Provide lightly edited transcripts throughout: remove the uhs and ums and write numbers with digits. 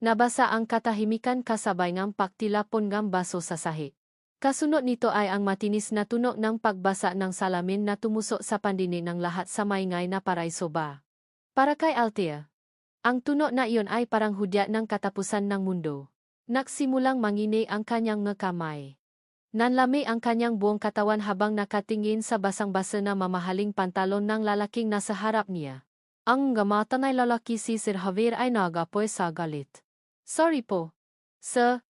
Nabasa ang katahimikan kasabay ng pagtilapon ng baso sa sahi. Kasunod nito ay ang matinis na tunog ng pagbasa ng salamin na tumusok sa pandinig ng lahat sa maingay na paraiso ba. Para kay Althea, ang tunog na iyon ay parang hudyat ng katapusan ng mundo. Nagsimulang mangini ang kanyang kamay. Nanlami ang kanyang buong katawan habang nakatingin sa basang-basa na mamahaling pantalon ng lalaking nasa harap niya. Ang gamatan ay lalaki si Sir Javier ay nagapoy sa galit. Sorry po. Sir,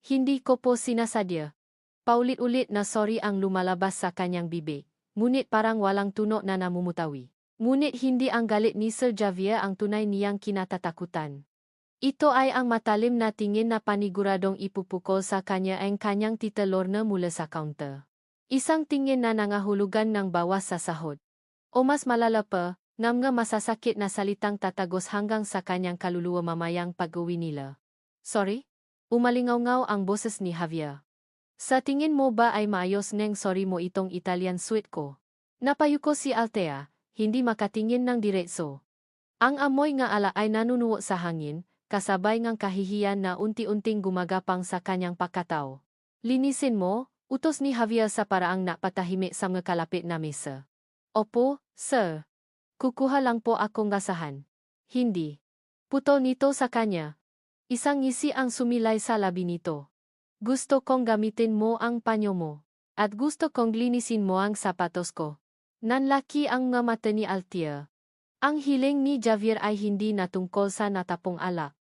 hindi ko po sinasadya. Paulit-ulit na sorry ang lumalabas sa kanyang bibig, ngunit parang walang tunog na namumutawi. Ngunit hindi ang galit ni Sir Javier ang tunay niyang kinatatakutan. Ito ay ang matalim na tingin na paniguradong ipupukol sa kanya ang kanyang Tita Lorna mula sa counter. Isang tingin na nangahulugan ng bawas sa sahod. O mas malala pa, nga masasakit na salitang tatagos hanggang sa kanyang kaluluwa mamayang pag-uwi nila. Sorry? Umalingaw-ngaw ang boses ni Javier. Sa tingin mo ba ay maayos neng sorry mo itong Italian sweet ko? Napayuko si Althea, hindi makatingin ng diretso. Ang amoy nga ala ay nanunuo sa hangin, kasabay ngang kahihiyan na unti-unting gumagapang sa kanyang pagkatao. Linisin mo, utos ni Javier sa paraang napatahimik sa mga kalapit na mesa. Opo, sir. Kukuha lang po akong gasahan. Hindi. Putol nito sa kanya. Isang ngisi ang sumilay sa labi nito. Gusto kong gamitin mo ang panyo mo. At gusto kong linisin mo ang sapatos ko. Nanlaki ang mga mata ni Althea. Ang hiling ni Javier ay hindi natungkol sa natapong alak.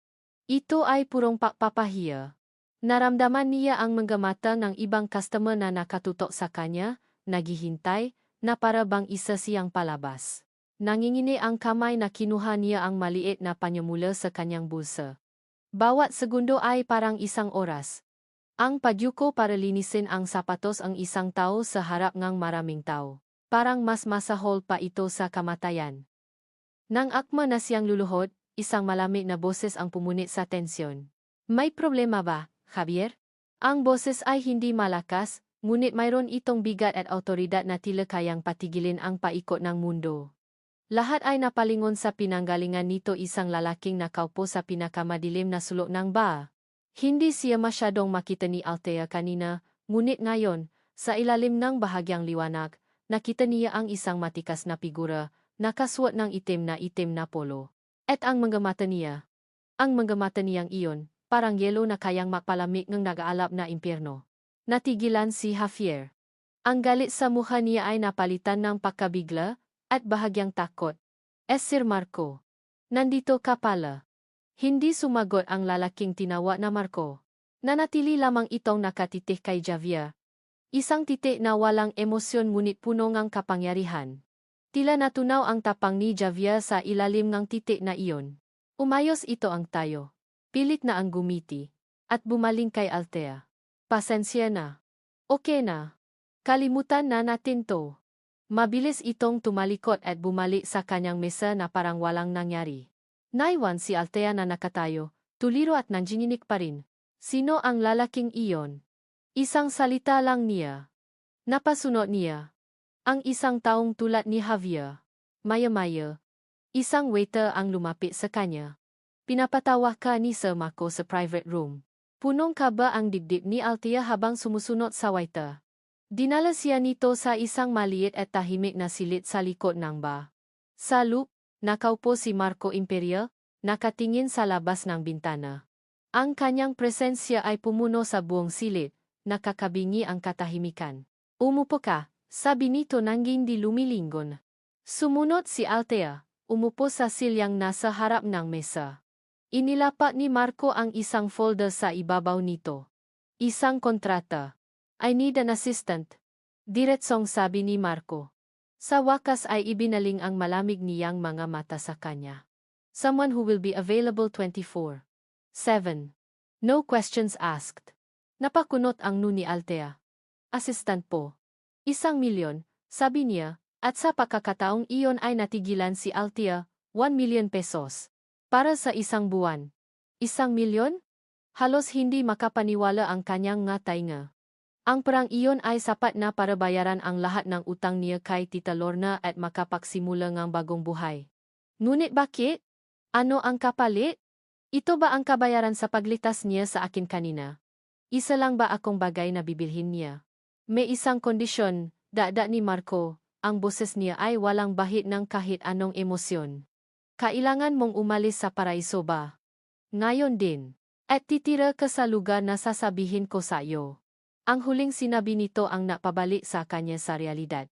Ito ay purong pakpapahiya. Naramdaman niya ang mga mata ng ibang customer na nakatutok sa kanya, naghihintay, na para bang isa siyang palabas. Nangingini ang kamay na kinuha niya ang maliit na panyo mula sa kanyang bulsa. Bawat segundo ay parang isang oras. Ang pagyuko para linisin ang sapatos ang isang tao sa harap ng maraming tao. Parang mas masahol pa ito sa kamatayan. Nang akma na siyang luluhod, isang malamig na boses ang pumunit sa tensyon. May problema ba, Javier? Ang boses ay hindi malakas, ngunit mayroon itong bigat at autoridad na tila kayang patigilin ang paikot ng mundo. Lahat ay napalingon sa pinanggalingan nito, isang lalaking nakaupo sa pinakamadilim na sulok ng bar. Hindi siya masyadong makita ni Althea kanina, ngunit ngayon, sa ilalim ng bahagyang liwanag, nakita niya ang isang matikas na figura, nakasuot ng itim na polo. At ang mga mata niya. Ang mga mata niyang iyon, parang yelo na kayang mapalamig ng nag-aalap na impyerno. Natigilan si Javier. Ang galit sa mukha niya ay napalitan ng pagkabigla, at bahagyang takot. Sir Marco. Nandito ka pala. Hindi sumagot ang lalaking tinawa na Marco. Nanatili lamang itong nakatitik kay Javier. Isang titik na walang emosyon ngunit puno ng kapangyarihan. Tila natunaw ang tapang ni Javier sa ilalim ng titik na iyon. Umayos ito ang tayo. Pilit na ang gumiti. At bumaling kay Althea. Pasensya na. Okay na. Kalimutan na natin to. Mabilis itong tumalikod at bumalik sa kanyang mesa na parang walang nangyari. Naiwan si Althea na nakatayo, tuliro at nanginginig pa rin. Sino ang lalaking iyon? Isang salita lang niya. Napasunod niya. Ang isang taong tulad ni Javier. Maya-maya. Isang waiter ang lumapit sa kanya. Pinapatawa ka ni Sir Marco sa private room. Punong kaba ang dibdib ni Althea habang sumusunod sa waiter. Dinala siya nito sa isang maliit at tahimik na silid sa likod ng bar. Sa loop, nakaupo si Marco Imperial, nakatingin sa labas ng bintana. Ang kanyang presensya ay pumuno sa buong silid, nakakabingi ang katahimikan. Umupo ka, sabi nito nang hindi lumilingon. Sumunod si Althea, umupo sa silyang nasa harap ng mesa. Inilapat ni Marco ang isang folder sa ibabaw nito. Isang kontrata. I need an assistant. Diretsong sabi ni Marco. Sa wakas ay ibinaling ang malamig niyang mga mata sa kanya. Someone who will be available 24/7. No questions asked. Napakunot ang nu ni Althea. Assistant po. 1,000,000, sabi niya, at sa pagkakataong iyon ay natigilan si Althea, 1,000,000 pesos. Para sa isang buwan. 1,000,000? Halos hindi makapaniwala ang kanyang nga tainga. Ang perang iyon ay sapat na para bayaran ang lahat ng utang niya kay Tita Lorna at makapagsimula ng bagong buhay. Ngunit bakit? Ano ang kapalit? Ito ba ang kabayaran sa paglitas niya sa akin kanina? Isa lang ba akong bagay na bibilhin niya? May isang kondisyon, dada ni Marco, ang boses niya ay walang bahid ng kahit anong emosyon. Kailangan mong umalis sa paraiso ba? Ngayon din. At titira ka sa lugar na sasabihin ko sa iyo. Ang huling sinabi nito ang napabalik sa kanya sa realidad.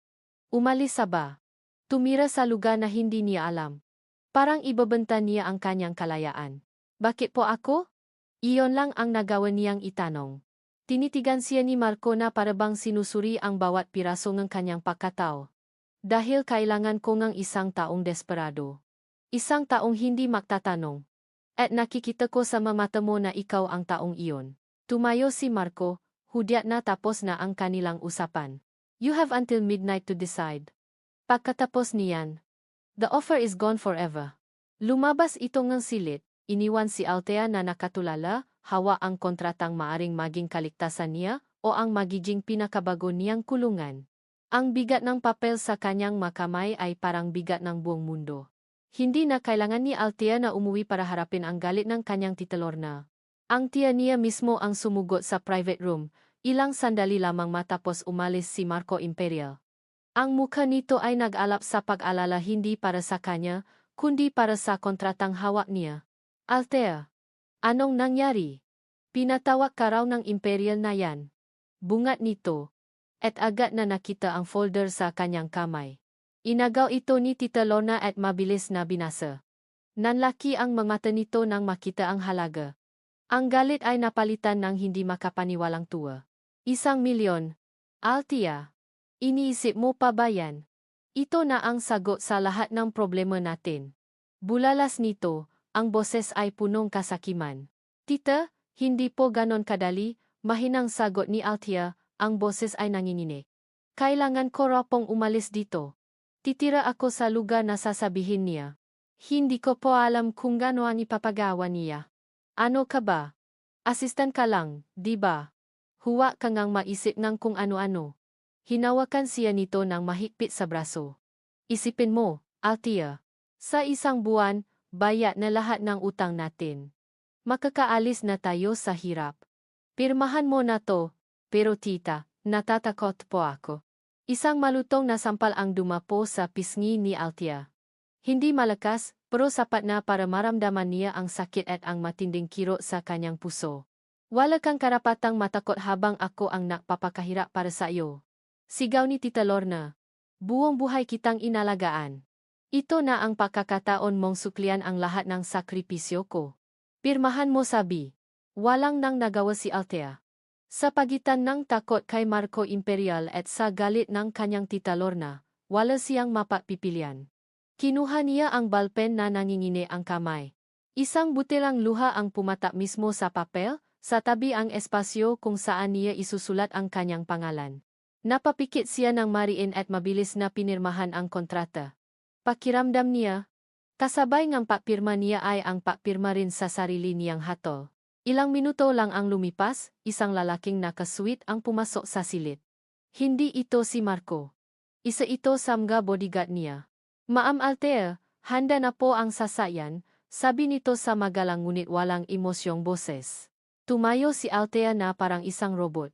Umalis sa ba? Tumira sa lugar na hindi niya alam. Parang ibabenta niya ang kanyang kalayaan. Bakit po ako? Iyon lang ang nagawa niyang itanong. Tinitigan siya ni Marco na parabang sinusuri ang bawat piraso ng kanyang pagkatao. Dahil kailangan ko ng isang taong desperado. Isang taong hindi magtatanong. At nakikita ko sa mata mo na ikaw ang taong iyon. Tumayo si Marco, hudyat na tapos na ang kanilang usapan. You have until midnight to decide. Pagkatapos niyan, the offer is gone forever. Lumabas ito ng silit, iniwan si Althea na nakatulala, hawa ang kontratang maaring maging kaligtasan niya o ang magiging pinakabago niyang kulungan. Ang bigat ng papel sa kanyang makamay ay parang bigat ng buong mundo. Hindi na kailangan ni Althea na umuwi para harapin ang galit ng kanyang tita Lorna. Ang tiya niya mismo ang sumugot sa private room, ilang sandali lamang matapos umalis si Marco Imperial. Ang mukha nito ay nag-alap sa pag-alala hindi para sa kanya, kundi para sa kontratang hawak niya. Althea, anong nangyari? Pinatawag ka raw ng Imperial na yan. Bungat nito. At agad na nakita ang folder sa kanyang kamay. Inagaw ito ni Tita Lorna at mabilis na binasa. Nanlaki ang mga mata nito nang makita ang halaga. Ang galit ay napalitan ng hindi makapaniwalang tuwa. 1,000,000. Althea, iniisip mo pa ba yan? Ito na ang sagot sa lahat ng problema natin. Bulalas nito, ang boses ay punong kasakiman. Tita, hindi po ganon kadali, mahinang sagot ni Althea, ang boses ay nanginginig. Kailangan ko raw pong umalis dito. Titira ako sa lugar na sasabihin niya. Hindi ko po alam kung gaano ang ipapagawa niya. Ano ka ba? Asistan ka lang, di ba? Huwa ka ngang maisip ng kung ano-ano. Hinawakan siya nito ng mahigpit sa braso. Isipin mo, Althea. Sa isang buwan, bayad na lahat ng utang natin. Makakaalis na tayo sa hirap. Pirmahan mo na to, pero tita, natatakot po ako. Isang malutong na sampal ang dumapo sa pisngi ni Althea. Hindi malakas, pero sapat na para maramdaman niya ang sakit at ang matinding kirot sa kanyang puso. Wala kang karapatang matakot habang ako ang nagpapakahirap para sa iyo. Sigaw ni Tita Lorna. Buong buhay kitang inalagaan. Ito na ang pagkakataon mong suklian ang lahat ng sakripisyo ko. Pirmahan mo sabi. Walang nang nagawa si Althea. Sa pagitan ng takot kay Marco Imperial at sa galit ng kanyang tita Lorna, wala siyang mapagpipilian. Kinuha niya ang balpen na nangingini ang kamay. Isang butilang luha ang pumata mismo sa papel, sa tabi ang espasyo kung saan niya isusulat ang kanyang pangalan. Napapikit siya ng mariin at mabilis na pinirmahan ang kontrata. Pakiramdam niya, kasabay ng papirma niya ay ang papirma rin sa sarili niyang hatol. Ilang minuto lang ang lumipas, isang lalaking nakasweet ang pumasok sa silid. Hindi ito si Marco. Isa ito sa mga bodyguard niya. Ma'am Althea, handa na po ang sasakyan, sabi nito sa magalang ngunit walang emosyong boses. Tumayo si Althea na parang isang robot.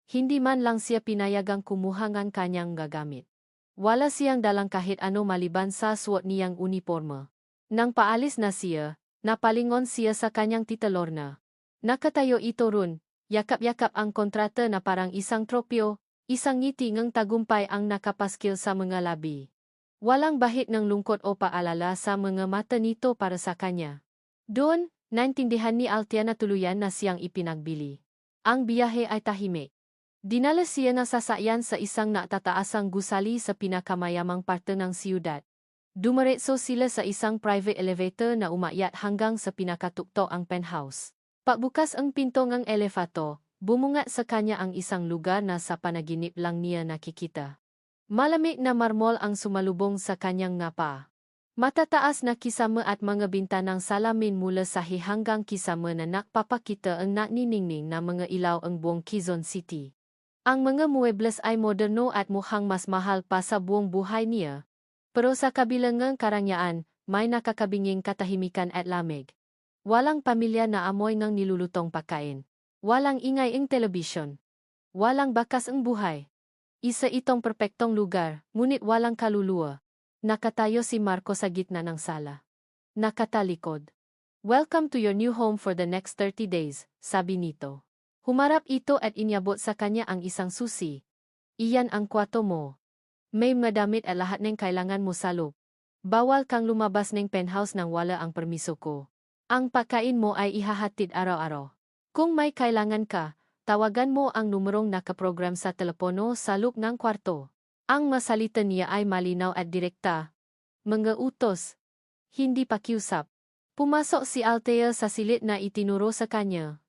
Hindi man lang siya pinayagang kumuha ng kanyang gagamit. Wala siyang dalang kahit ano maliban sa suot niyang uniforme. Nang paalis na siya, napalingon siya sa kanyang tita Lorna. Nakatayo ito ron, yakap-yakap ang kontrata na parang isang tropyo, isang ngiti ng tagumpay ang nakapaskil sa mga labi. Walang bahid ng lungkot o paalala sa mga mata nito para sa kanya. Doon, naintindihan ni Althea na tuluyan na siyang ipinagbili. Ang biyahe ay tahimik. Dinala siya ng sasakyan sa isang natataasang gusali sa pinakamayamang parte ng siyudad. Dumiretso sila sa isang private elevator na umakyat hanggang sa pinakatuktok ang penthouse. Pagbukas ang pinto ng elevator, bumungat sa kanya ang isang lugar na sa panaginip lang niya nakikita. Malamig na marmol ang sumalubong sa kanyang ngapa. Matataas na kisame at mga bintanang salamin mula sa hanggang kisame na nakpapakita ang naniningning na mga ilaw ang buong Quezon City. Ang mga muebles ay moderno at mukhang mas mahal pa sa buong buhay niya. Pero sa kabilang ng karangyaan, may nakakabinging katahimikan at lamig. Walang pamilya na amoy ng nilulutong pagkain. Walang ingay ang telebisyon. Walang bakas ang buhay. Isa itong perpektong lugar, ngunit walang kaluluwa. Nakatayo si Marco sa gitna ng sala. Nakatalikod. Welcome to your new home for the next 30 days, sabi nito. Humarap ito at inyabot sa kanya ang isang susi. Iyan ang kwarto mo. May mga damit at lahat ng kailangan mo sa loob. Bawal kang lumabas ng penthouse nang wala ang permiso ko. Ang pagkain mo ay ihahatid araw-araw. Kung may kailangan ka, tawagan mo ang numerong nakaprogram sa telepono sa loob ng kwarto. Ang masalita niya ay malinaw at direkta. Mga utos. Hindi pakiusap. Pumasok si Althea sa silid na itinuro sa kanya.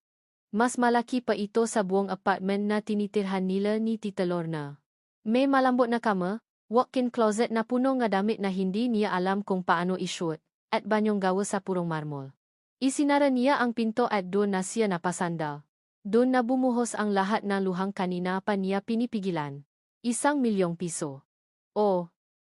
Mas malaki pa ito sa buong apartment na tinitirhan nila ni Tita Lorna. May malambot na kama, walk-in closet na puno ng damit na hindi niya alam kung paano isuot, at banyong gawa sa purong marmol. Isinara niya ang pinto at doon na siya napasandal. Doon na bumuhos ang lahat ng luhang kanina pa niya pinipigilan. ₱1,000,000. O,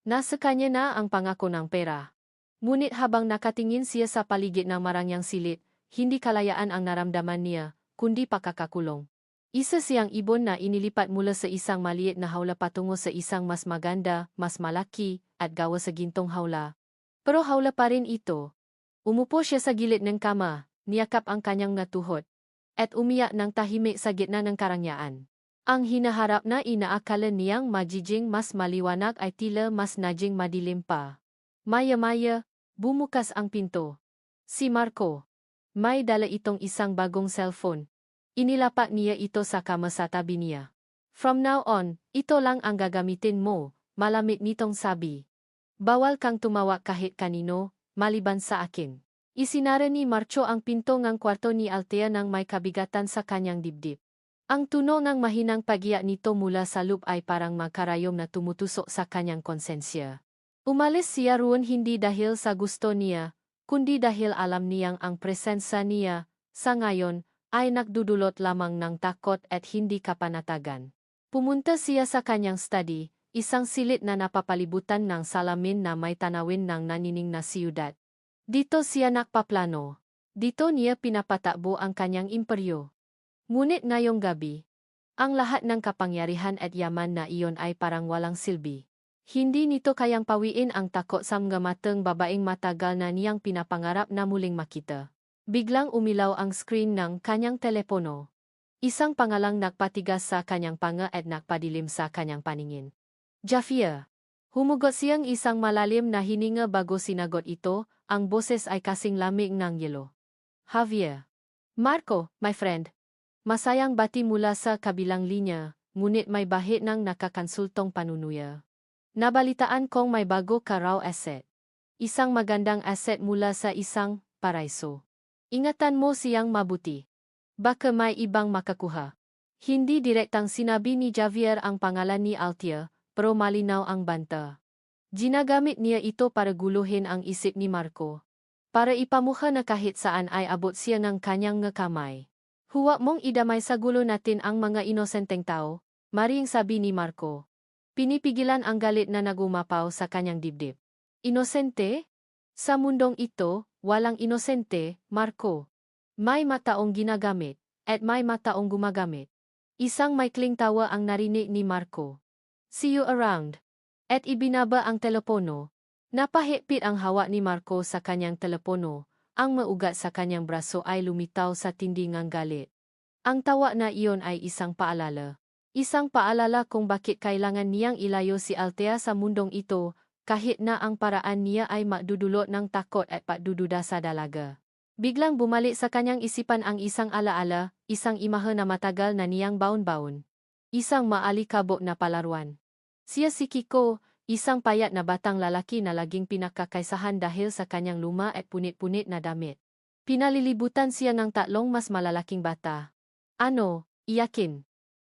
nasa kanya na ang pangako ng pera. Ngunit habang nakatingin siya sa paligid ng marangyang silid, hindi kalayaan ang naramdaman niya, kundi pakakakulong. Isa siyang ibon na inilipat mula sa isang maliit na hawla patungo sa isang mas maganda, mas malaki, at gawa sa gintong hawla. Pero hawla pa rin ito. Umupo siya sa gilid ng kama, niyakap ang kanyang natuhod, at umiyak ng tahimik sa gitna ng karangyaan. Ang hinaharap na inaakala niyang magiging mas maliwanag ay tila mas naging madilim pa. Maya-maya, bumukas ang pinto. Si Marco. May dala itong isang bagong cellphone. Inilapak niya ito sa kama sa tabi niya. From now on, ito lang ang gagamitin mo, malamig nitong sabi. Bawal kang tumawa kahit kanino, maliban sa akin. Isinara ni Marco ang pinto ng kwarto ni Althea nang may kabigatan sa kanyang dibdib. Ang tunog ng mahinang pagiyak nito mula sa loob ay parang magkarayom na tumutusok sa kanyang konsensya. Umalis siya roon hindi dahil sa gusto niya, kundi dahil alam niyang ang presensya niya, sa ngayon, ay nagdudulot lamang ng takot at hindi kapanatagan. Pumunta siya sa kanyang study, isang silid na napapalibutan ng salamin na may tanawin ng nanining na siyudad. Dito siya nakpaplano. Dito niya pinapatakbo ang kanyang imperyo. Ngunit ngayong gabi, ang lahat ng kapangyarihan at yaman na iyon ay parang walang silbi. Hindi nito kayang pawiin ang takot sa mga matang babaeng matagal na niyang pinapangarap na muling makita. Biglang umilaw ang screen ng kanyang telepono. Isang pangalang nagpatigas sa kanyang panga at nagpadilim sa kanyang paningin. Javier. Humugot siyang isang malalim na hininga bago sinagot ito, ang boses ay kasing lamig ng yelo. Javier. Marco, my friend. Masayang bati mula sa kabilang linya, ngunit may bahid ng nakakansultong panunuya. Nabalitaan kong may bago ka raw asset. Isang magandang asset mula sa isang paraiso. Ingatan mo siyang mabuti. Baka may ibang makakuha. Hindi direktang sinabi ni Javier ang pangalan ni Althea, pero malinaw ang banta. Ginagamit niya ito para guluhin ang isip ni Marco. Para ipamukha na kahit saan ay abot siya ng kanyang kamay. Huwag mong idamay sa gulo natin ang mga inosenteng tao, maring sabi ni Marco. Pinipigilan ang galit na nagumapaw sa kanyang dibdib. Inosente? Sa mundong ito, walang inosente, Marco. May mataong ginagamit, at may mataong gumagamit. Isang maikling tawa ang narinig ni Marco. See you around. At ibinaba ang telepono. Napahigpit ang hawak ni Marco sa kanyang telepono. Ang maugat sa kanyang braso ay lumitaw sa tindingang galit. Ang tawa na iyon ay isang paalala. Isang paalala kung bakit kailangan niyang ilayo si Althea sa mundong ito, kahit na ang paraan niya ay magdudulot ng takot at pagdududa sa dalaga. Biglang bumalik sa kanyang isipan ang isang alaala, isang imahe na matagal na niyang baon-baon. Isang maalikabok na palaruan. Siya si Kiko, isang payat na batang lalaki na laging pinakakaisahan dahil sa kanyang luma at punit-punit na damit. Pinalilibutan siya ng tatlong mas malalaking bata. Ano, iyakin?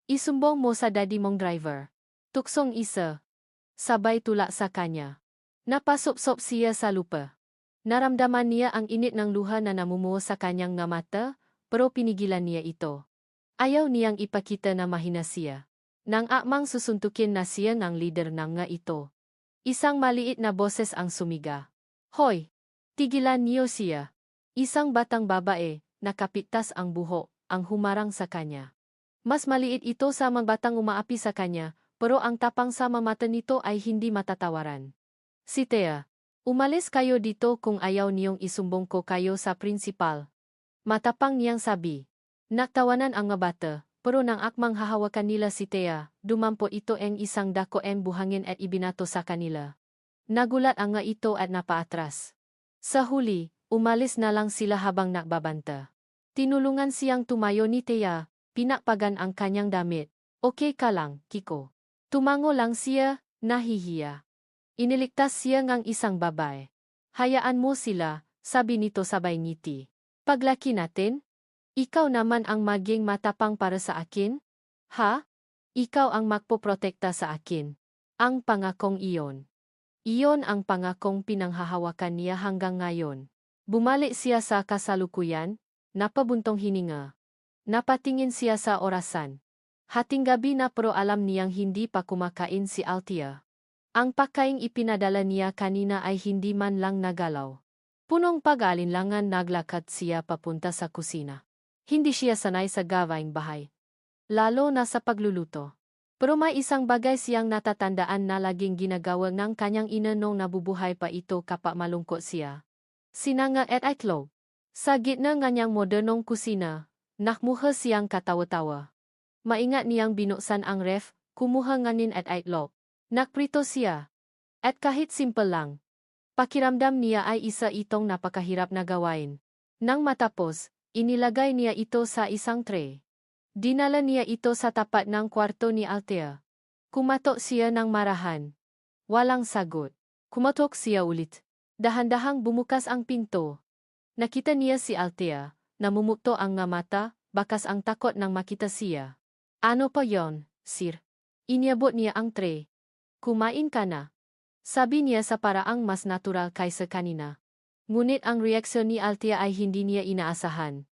Isumbong mo sa daddy mong driver. Tuksong isa. Sabay tulak sa kanya. Napasop-sop siya sa lupa. Naramdaman niya ang init ng luha na namumuo sa kanyang nga mata, pero pinigilan niya ito. Ayaw niyang ipakita na mahina siya. Nang akmang susuntukin na siya ng leader ng nga ito. Isang maliit na boses ang sumiga. Hoy! Tigilan niyo siya. Isang batang babae, nakapitas ang buhok, ang humarang sa kanya. Mas maliit ito sa mga batang umaapi sa kanya, pero ang tapang sa mga mata nito ay hindi matatawaran. Si Thea, umalis kayo dito kung ayaw niyong isumbong ko kayo sa prinsipal. Matapang niyang sabi. Naktawanan ang mga bata, pero nang akmang hahawakan nila si Thea, dumampo ito ang isang dako ang buhangin at ibinato sa kanila. Nagulat ang nga ito at napaatras. Sa huli, umalis na lang sila habang nakbabanta. Tinulungan siyang tumayo ni Thea, pinakpagan ang kanyang damit. Okay ka lang, Kiko. Tumango lang siya, nahihiya. Iniligtas siya ngang isang babae. Hayaan mo sila, sabi nito sabay ngiti. Paglaki natin? Ikaw naman ang maging matapang para sa akin? Ha? Ikaw ang magpoprotekta sa akin. Ang pangakong iyon. Iyon ang pangakong pinanghahawakan niya hanggang ngayon. Bumalik siya sa kasalukuyan, napabuntong hininga. Napatingin siya sa orasan. Hating gabi na pero alam niyang hindi pa kumakain si Althea. Ang pagkaing ipinadala niya kanina ay hindi man lang nagalaw. Punong pag-alinlangan naglakad siya papunta sa kusina. Hindi siya sanay sa gawaing bahay. Lalo na sa pagluluto. Pero may isang bagay siyang natatandaan na laging ginagawa ng kanyang ina nung nabubuhay pa ito kapag malungkot siya. Sinanga at itlog. Sa gitna ng kanyang modernong kusina, nakmuha siyang katawa-tawa. Maingat niyang binuksan ang ref, kumuha nganin at itlog. Nakprito siya. At kahit simple lang. Pakiramdam niya ay isa itong napakahirap na gawain. Nang matapos, inilagay niya ito sa isang tray. Dinala niya ito sa tapat ng kwarto ni Althea. Kumatok siya ng marahan. Walang sagot. Kumatok siya ulit. Dahan-dahang bumukas ang pinto. Nakita niya si Althea, namumukto ang nga mata, bakas ang takot nang makita siya. Ano pa yon, sir? Iniabot niya ang tray. Kumain ka na. Sabi niya sa paraang mas natural kaysa kanina. Ngunit ang reaksyon ni Althea ay hindi niya inaasahan.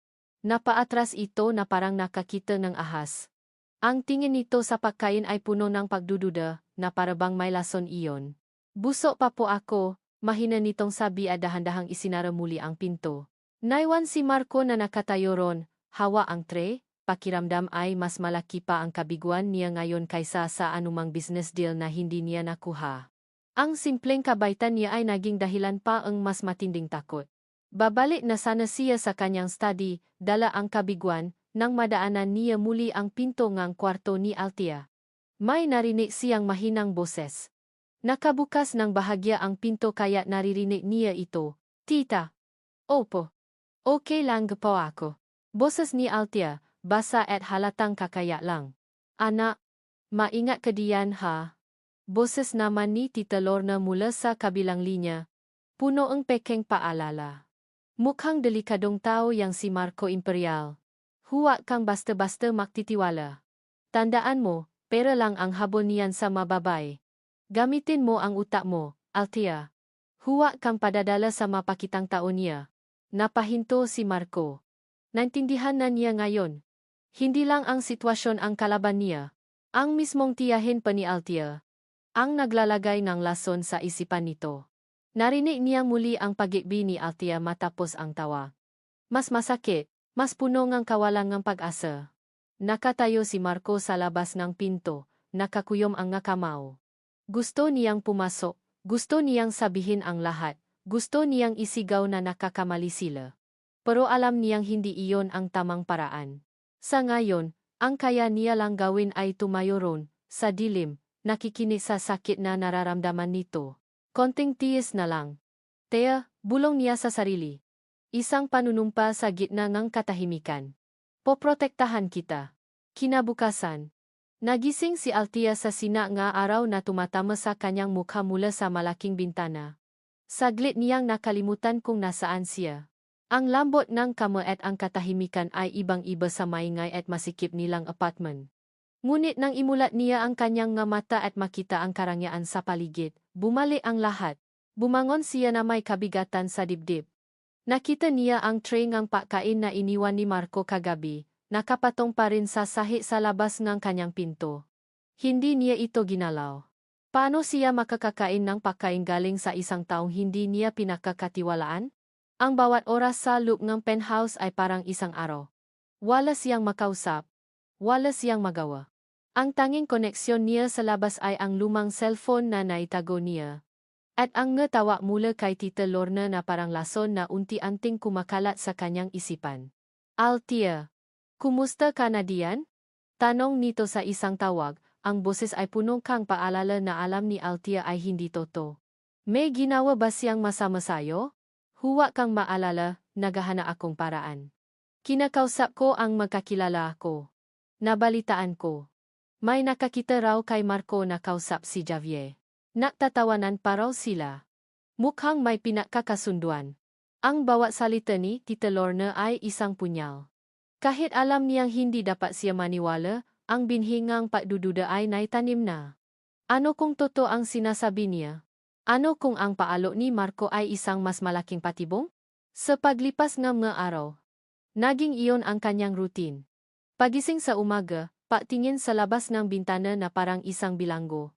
Napaatras ito na parang nakakita ng ahas. Ang tingin nito sa pagkain ay puno ng pagdududa, na parabang may lason iyon. Busog pa po ako, mahina nitong sabi at dahan-dahang isinara muli ang pinto. Naiwan si Marco na nakatayo ron, hawa ang tray, pakiramdam ay mas malaki pa ang kabiguan niya ngayon kaysa sa anumang business deal na hindi niya nakuha. Ang simpleng kabaitan niya ay naging dahilan pa ang mas matinding takot. Babalik na sana siya sa kanyang study, dala ang kabiguan, nang madaanan niya muli ang pinto ngang kwarto ni Althea. May narinig siyang mahinang boses. Nakabukas ng bahagya ang pinto kaya naririnig niya ito. Tita. Opo. Okay lang po ako. Boses ni Althea, basa at halatang kakaya lang. Anak, maingat ka diyan ha. Boses naman ni Tita Lorna mula sa kabilang linya. Puno ang pekeng paalala. Mukhang delikadong tao yang si Marco Imperial. Huwag kang basta-basta magtitiwala. Tandaan mo, pera lang ang habol niyan sa mababay. Gamitin mo ang utak mo, Althea. Huwag kang padadala sa mapakitang tao niya. Napahinto si Marco. Naintindihan na niya ngayon. Hindi lang ang sitwasyon ang kalaban niya. Ang mismong tiyahin pa ni Althea. Ang naglalagay ng lason sa isipan nito. Narinig niya muli ang pag-ibig ni Althea matapos ang tawa. Mas masakit, mas puno ng kawalang ng pag-asa. Nakatayo si Marco sa labas ng pinto, nakakuyom ang kamao. Gusto niyang pumasok, gusto niyang sabihin ang lahat, gusto niyang isigaw na nakakamali sila. Pero alam niyang hindi iyon ang tamang paraan. Sa ngayon, ang kaya niya lang gawin ay tumayo ron, sa dilim, nakikinig sa sakit na nararamdaman nito. Konting tiis na lang. Thea, bulong niya sa sarili. Isang panunumpa sa gitna ng katahimikan. Poprotektahan kita. Kinabukasan. Nagising si Althea sa sina nga araw na tumatama sa kanyang mukha mula sa malaking bintana. Saglit niyang nakalimutan kung nasaan siya. Ang lambot ng kama at ang katahimikan ay ibang-iba sa maingay at masikip nilang apartment. Ngunit nang imulat niya ang kanyang nga mata at makita ang karangyaan sa paligid, bumalik ang lahat. Bumangon siya na may kabigatan sa dibdib. Nakita niya ang tray ng pagkain na iniwan ni Marco kagabi, nakapatong pa rin sa sahi sa labas ng kanyang pinto. Hindi niya ito ginalaw. Paano siya makakakain ng pagkain galing sa isang taong hindi niya pinakakatiwalaan? Ang bawat oras sa loob ng penthouse ay parang isang araw. Wala siyang makausap, wala siyang magawa. Ang tanging koneksyon niya sa labas ay ang lumang cellphone na naitago niya. At ang ngetawa mula kay Tita Lorna na parang lason na unti-anting kumakalat sa kanyang isipan. Althea, kumusta ka na diyan? Tanong nito sa isang tawag, ang boses ay punong kang paalala na alam ni Althea ay hindi totoo. May ginawa ba siyang masama sayo? Huwag kang maalala, naghahana akong paraan. Kinakausap ko ang magkakilala ko. Nabalitaan ko. May nakakita raw kay Marco na kausap si Javier. Nagtatawanan pa raw sila. Mukhang may pinagkakasunduan. Ang bawat salita ni Tita Lorna ay isang punyal. Kahit alam niyang hindi dapat siya maniwala, ang binhingang pagdududa ay naitanim na. Ano kung totoo ang sinasabi niya? Ano kung ang paalok ni Marco ay isang mas malaking patibong? Sa paglipas ng mga araw, naging iyon ang kanyang routine. Pagising sa umaga, patingin sa labas ng bintana na parang isang bilanggo.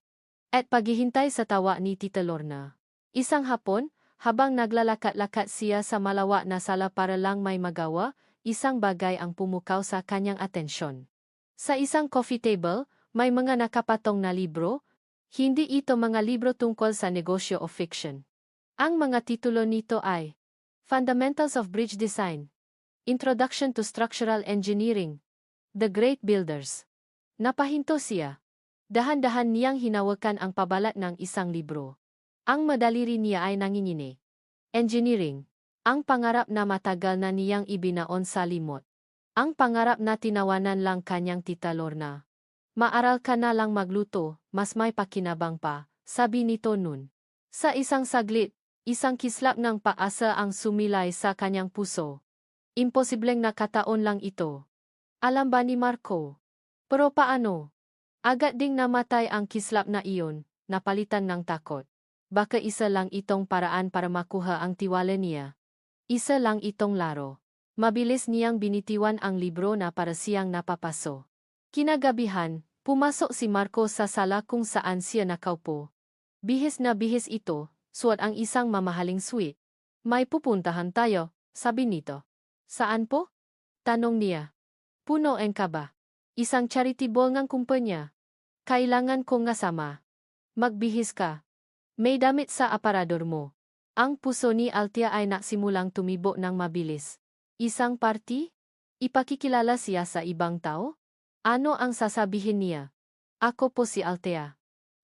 At paghihintay sa tawa ni Tita Lorna. Isang hapon, habang naglalakat-lakat siya sa malawak na sala para lang may magawa, isang bagay ang pumukaw sa kanyang atensyon. Sa isang coffee table, may mga nakapatong na libro. Hindi ito mga libro tungkol sa negosyo o fiction. Ang mga titulo nito ay Fundamentals of Bridge Design, Introduction to Structural Engineering, The Great Builders. Napahinto siya. Dahan-dahan niyang hinawakan ang pabalat ng isang libro. Ang madaliri niya ay nanginginig. Engineering. Ang pangarap na matagal na niyang ibinaon sa limot. Ang pangarap na tinawanan lang kanyang Tita Lorna. Maaral ka na lang magluto, mas may pakinabang pa, sabi nito nun. Sa isang saglit, isang kislap ng paasa ang sumilay sa kanyang puso. Imposibleng nakataon lang ito. Alam ba ni Marco? Pero paano? Agad ding namatay ang kislap na iyon, napalitan ng takot. Baka isa lang itong paraan para makuha ang tiwala niya. Isa lang itong laro. Mabilis niyang binitiwan ang libro na para siyang napapaso. Kinagabihan, pumasok si Marco sa sala kung saan siya nakaupo. Bihis na bihis ito, suot ang isang mamahaling suite. May pupuntahan tayo, sabi nito. Saan po? Tanong niya. Punoan ka ba? Isang charitable ngang kumpanya. Kailangan kong ngasama. Magbihis ka. May damit sa aparador mo. Ang puso ni Althea ay nagsimulang tumibo ng mabilis. Isang party? Ipakikilala siya sa ibang tao? Ano ang sasabihin niya? Ako po si Althea.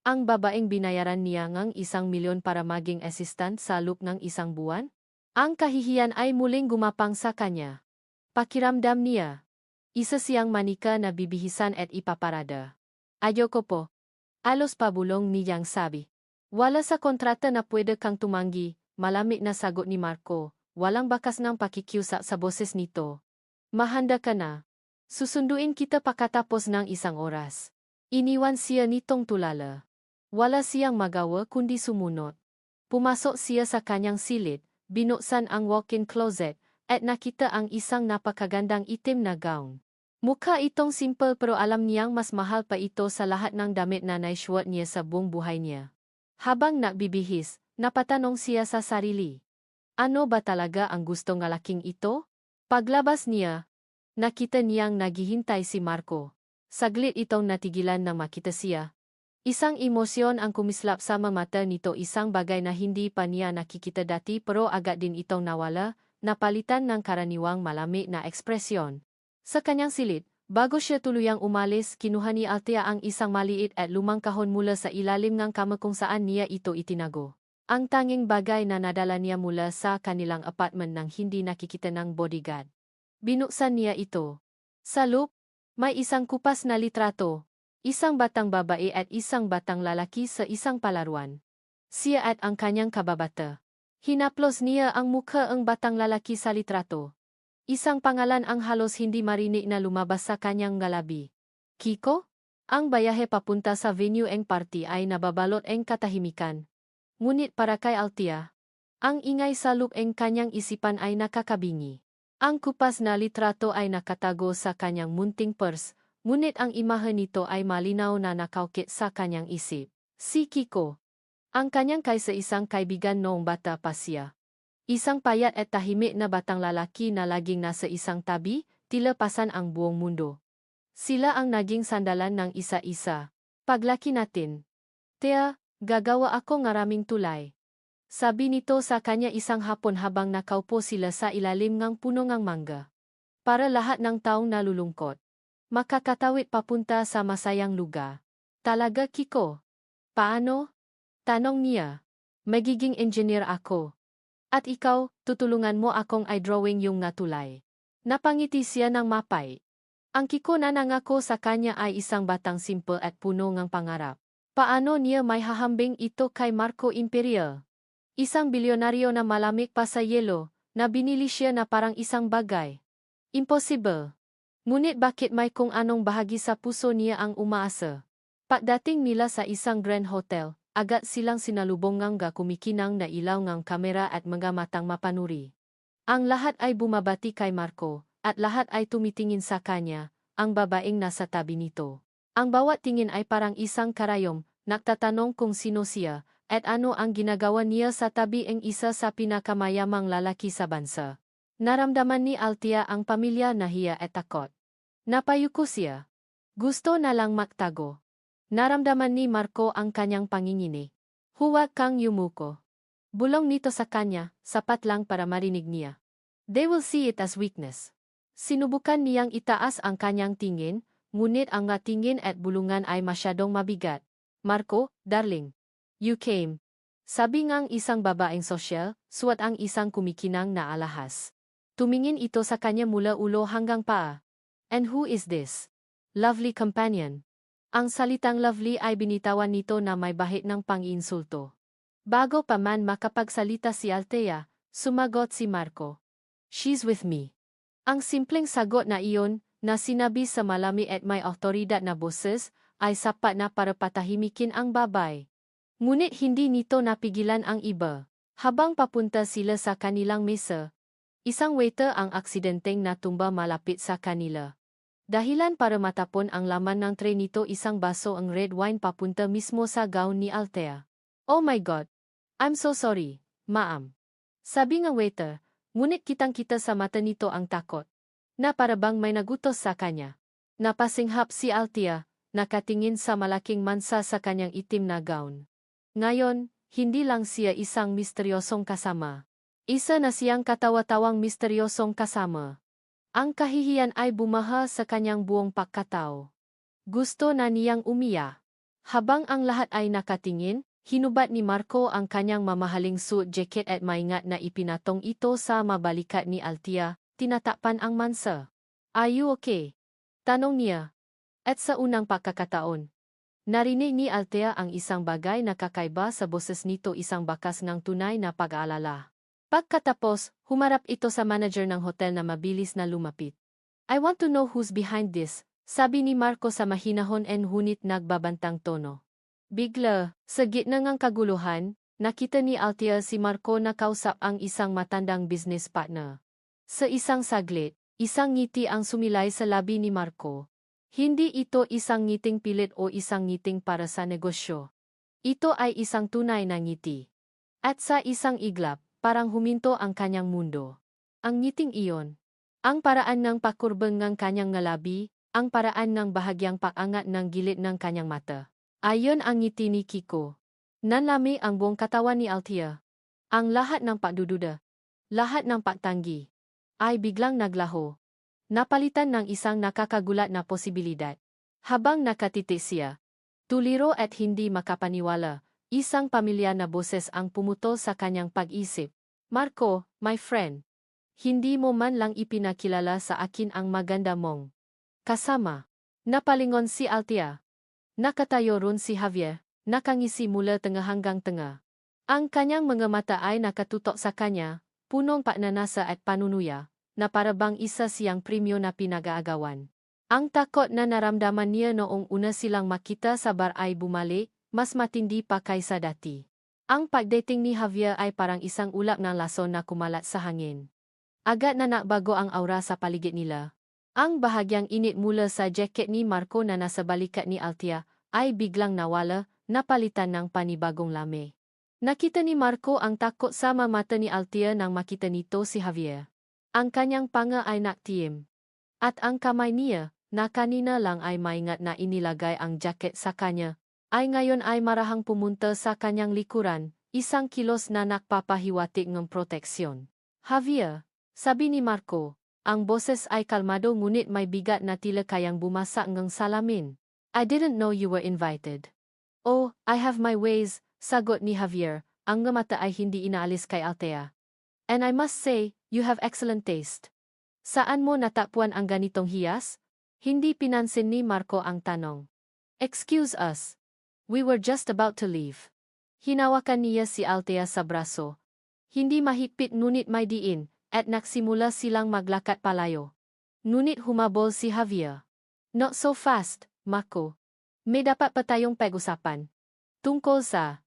Ang babaeng binayaran niya ng 1,000,000 para maging assistant sa loob ng isang buwan? Ang kahihiyan ay muling gumapang sa kanya. Pakiramdam niya. Isa siyang manika na bibihisan at ipaparada. Ayoko po. Alos pabulong niyang sabi. Wala sa kontrata na pwede kang tumanggi, malamig na sagot ni Marco. Walang bakas ng pakikiusap sa boses nito. Mahanda ka na. Susunduin kita pagkatapos ng 1 oras. Iniwan siya nitong tulala. Wala siyang magawa kundi sumunod. Pumasok siya sa kanyang silid, binuksan ang walk-in closet, at nakita ang isang napakagandang itim na gown. Mukha itong simple pero alam niyang mas mahal pa ito sa lahat ng damit na naisuot niya sa buong buhay niya. Habang nagbibihis, napatanong siya sa sarili. Ano ba talaga ang gusto ng laking ito? Paglabas niya, nakita niyang naghihintay si Marco. Saglit itong natigilan nang makita siya. Isang emosyon ang kumislap sa mata nito, isang bagay na hindi pa niya nakikita dati pero agad din itong nawala, napalitan ng karaniwang malamig na ekspresyon. Sa kanyang silid, bago siya tuluyang umalis, kinuha ni Althea ang isang maliit at lumang kahon mula sa ilalim ng kama kung saan niya ito itinago. Ang tanging bagay na nadala niya mula sa kanilang apartment nang hindi nakikita ng bodyguard. Binuksan niya ito. Sa loob, may isang kupas na litrato, isang batang babae at isang batang lalaki sa isang palaruan. Siya at ang kanyang kababata. Hinaplos niya ang mukha ng batang lalaki sa litrato. Isang pangalan ang halos hindi marinig na lumabas sa kanyang ngalabi. Kiko? Ang bayahe papunta sa venue ng party ay nababalot ng katahimikan. Ngunit para kay Althea, ang ingay sa loob ng kanyang isipan ay nakakabingi. Ang kupas na litrato ay nakatago sa kanyang munting purse, ngunit ang imahe nito ay malinaw na nakaukit sa kanyang isip. Si Kiko. Ang kanyang kaisa-isang kaibigan noong bata pa siya. Isang payat at tahimik na batang lalaki na laging nasa isang tabi, tila pasan ang buong mundo. Sila ang naging sandalan ng isa-isa. Paglaki natin. Tia, gagawa ako ngaraming tulay. Sabi nito sa kanya isang hapon habang nakaupo sila sa ilalim ng puno ng mangga. Para lahat ng taong nalulungkot. Makakatawid papunta sa masayang lugar. Talaga, Kiko? Paano? Tanong niya. Magiging engineer ako. At ikaw, tutulungan mo akong i-drawing yung natulay. Napangiti siya ng mapay. Ang Kiko na nangako sa kanya ay isang batang simple at puno ng pangarap. Paano niya may hahambing ito kay Marco Imperial? Isang bilyonaryo na malamig pa sa yelo, na binili siya na parang isang bagay. Impossible. Ngunit bakit may kung anong bahagi sa puso niya ang umaasa? Pagdating nila sa isang grand hotel, agad silang sinalubong ng kumikinang na ilaw ng kamera at mga matang mapanuri. Ang lahat ay bumabati kay Marco, at lahat ay tumitingin sa kanya, ang babaeng nasa tabi nito. Ang bawat tingin ay parang isang karayom, nagtatanong kung sino siya, at ano ang ginagawa niya sa tabi ng isa sa pinakamayamang lalaki sa bansa. Naramdaman ni Althea ang pamilya na hiya at takot. Napayuko siya. Gusto na lang magtago. Naramdaman ni Marco ang kanyang pangingini. Huwag kang yumuko. Bulong nito sa kanya, sapat lang para marinig niya. They will see it as weakness. Sinubukan niyang itaas ang kanyang tingin, ngunit ang tingin at bulungan ay masyadong mabigat. Marco, darling. You came. Sabi ngang isang babaeng sosyal, suwat ang isang kumikinang na alahas. Tumingin ito sa kanya mula ulo hanggang paa. And who is this? Lovely companion. Ang salitang lovely ay binitawan nito na may bahid ng pang-iinsulto. Bago pa man makapagsalita si Althea, sumagot si Marco. She's with me. Ang simpleng sagot na iyon, na sinabi sa malami at may awtoridad na boses, ay sapat na para patahimikin ang babay. Ngunit hindi nito napigilan ang iba. Habang papunta sila sa kanilang mesa, isang waiter ang aksidenteng natumba malapit sa kanila. Dahilan para matapon ang laman ng tray nito isang baso ang red wine papunta mismo sa gown ni Althea. Oh my God! I'm so sorry, ma'am. Sabi ng waiter, ngunit kitang-kita sa mata nito ang takot. Na para bang may nagutos sa kanya. Napasinghap si Althea, nakatingin sa malaking mansa sa kanyang itim na gown. Ngayon, hindi lang siya isang misteryosong kasama. Isa na siyang katawa-tawang misteryosong kasama. Ang kahihiyan ay bumaha sa kanyang buong pagkatao. Gusto na niyang umiyak. Habang ang lahat ay nakatingin, hinubad ni Marco ang kanyang mamahaling suit jacket at maingat na ipinatong ito sa mabalikat ni Althea, tinatakpan ang mansa. Are you okay? Tanong niya. At sa unang pagkakataon, narinig ni Althea ang isang bagay na kakaiba sa boses nito isang bakas ng tunay na pag-aalala. Pagkatapos, humarap ito sa manager ng hotel na mabilis na lumapit. I want to know who's behind this, sabi ni Marco sa mahinahon and hunit nagbabantang tono. Bigla, sa gitna ng kaguluhan, nakita ni Althea si Marco na kausap ang isang matandang business partner. Sa isang saglit, isang ngiti ang sumilay sa labi ni Marco. Hindi ito isang ngiting pilit o isang ngiting para sa negosyo. Ito ay isang tunay na ngiti. At sa isang iglap, parang huminto ang kanyang mundo. Ang ngiting iyon. Ang paraan ng pakurbang ng kanyang ngalabi, ang paraan ng bahagyang pakangat ng gilid ng kanyang mata. Ayon ang ngiti ni Kiko. Nanlami ang buong katawan ni Althea. Ang lahat ng pagdududa, lahat ng pagtanggi, ay biglang naglaho. Napalitan ng isang nakakagulat na posibilidad. Habang nakatiti siya, tuliro at hindi makapaniwala, isang pamilya na boses ang pumutol sa kanyang pag-isip. Marco, my friend. Hindi mo man lang ipinakilala sa akin ang maganda mong kasama. Napalingon si Althea. Nakatayo ron si Javier, nakangisi mula tengah hanggang tengah. Ang kanyang mga mata ay nakatutok sa kanya, punong pagnanasa at panunuya, na para bang isa siyang premyo na pinag-aagawan. Ang takot na naramdaman niya noong una silang makita sa bar ay bumalik, mas matindi pa kaysa dati. Ang pagdating ni Javier ay parang isang ulap ng lason na kumalat sa hangin. Agad na nakbago ang aura sa paligid nila. Ang bahagyang init mula sa jacket ni Marco na nasa balikat ni Althea ay biglang nawala, napalitan ng panibagong lame. Nakita ni Marco ang takot sa mga mata ni Althea nang makita nito si Javier. Ang kanyang panga ay naktiim. At ang kamay niya, na kanina lang ay maingat na inilagay ang jacket sa kanya, ay ngayon ay marahang pumunta sa kanyang likuran, isang kilos na nakpapahiwatig ng proteksyon. Javier, sabi ni Marco, ang boses ay kalmado ngunit may bigat na tila kayang bumasa ng salamin. I didn't know you were invited. Oh, I have my ways, sagot ni Javier, ang mata ay hindi inaalis kay Althea. And I must say, you have excellent taste. Saan mo natapwan ang ganitong hiyas? Hindi pinansin ni Marco ang tanong. Excuse us. We were just about to leave. Hinawakan niya si Althea sa braso. Hindi mahigpit ngunit may diin, at nagsimula silang maglakad palayo. Ngunit humabol si Javier. Not so fast, Marco. May dapat pa tayong pag-usapan. Tungkol sa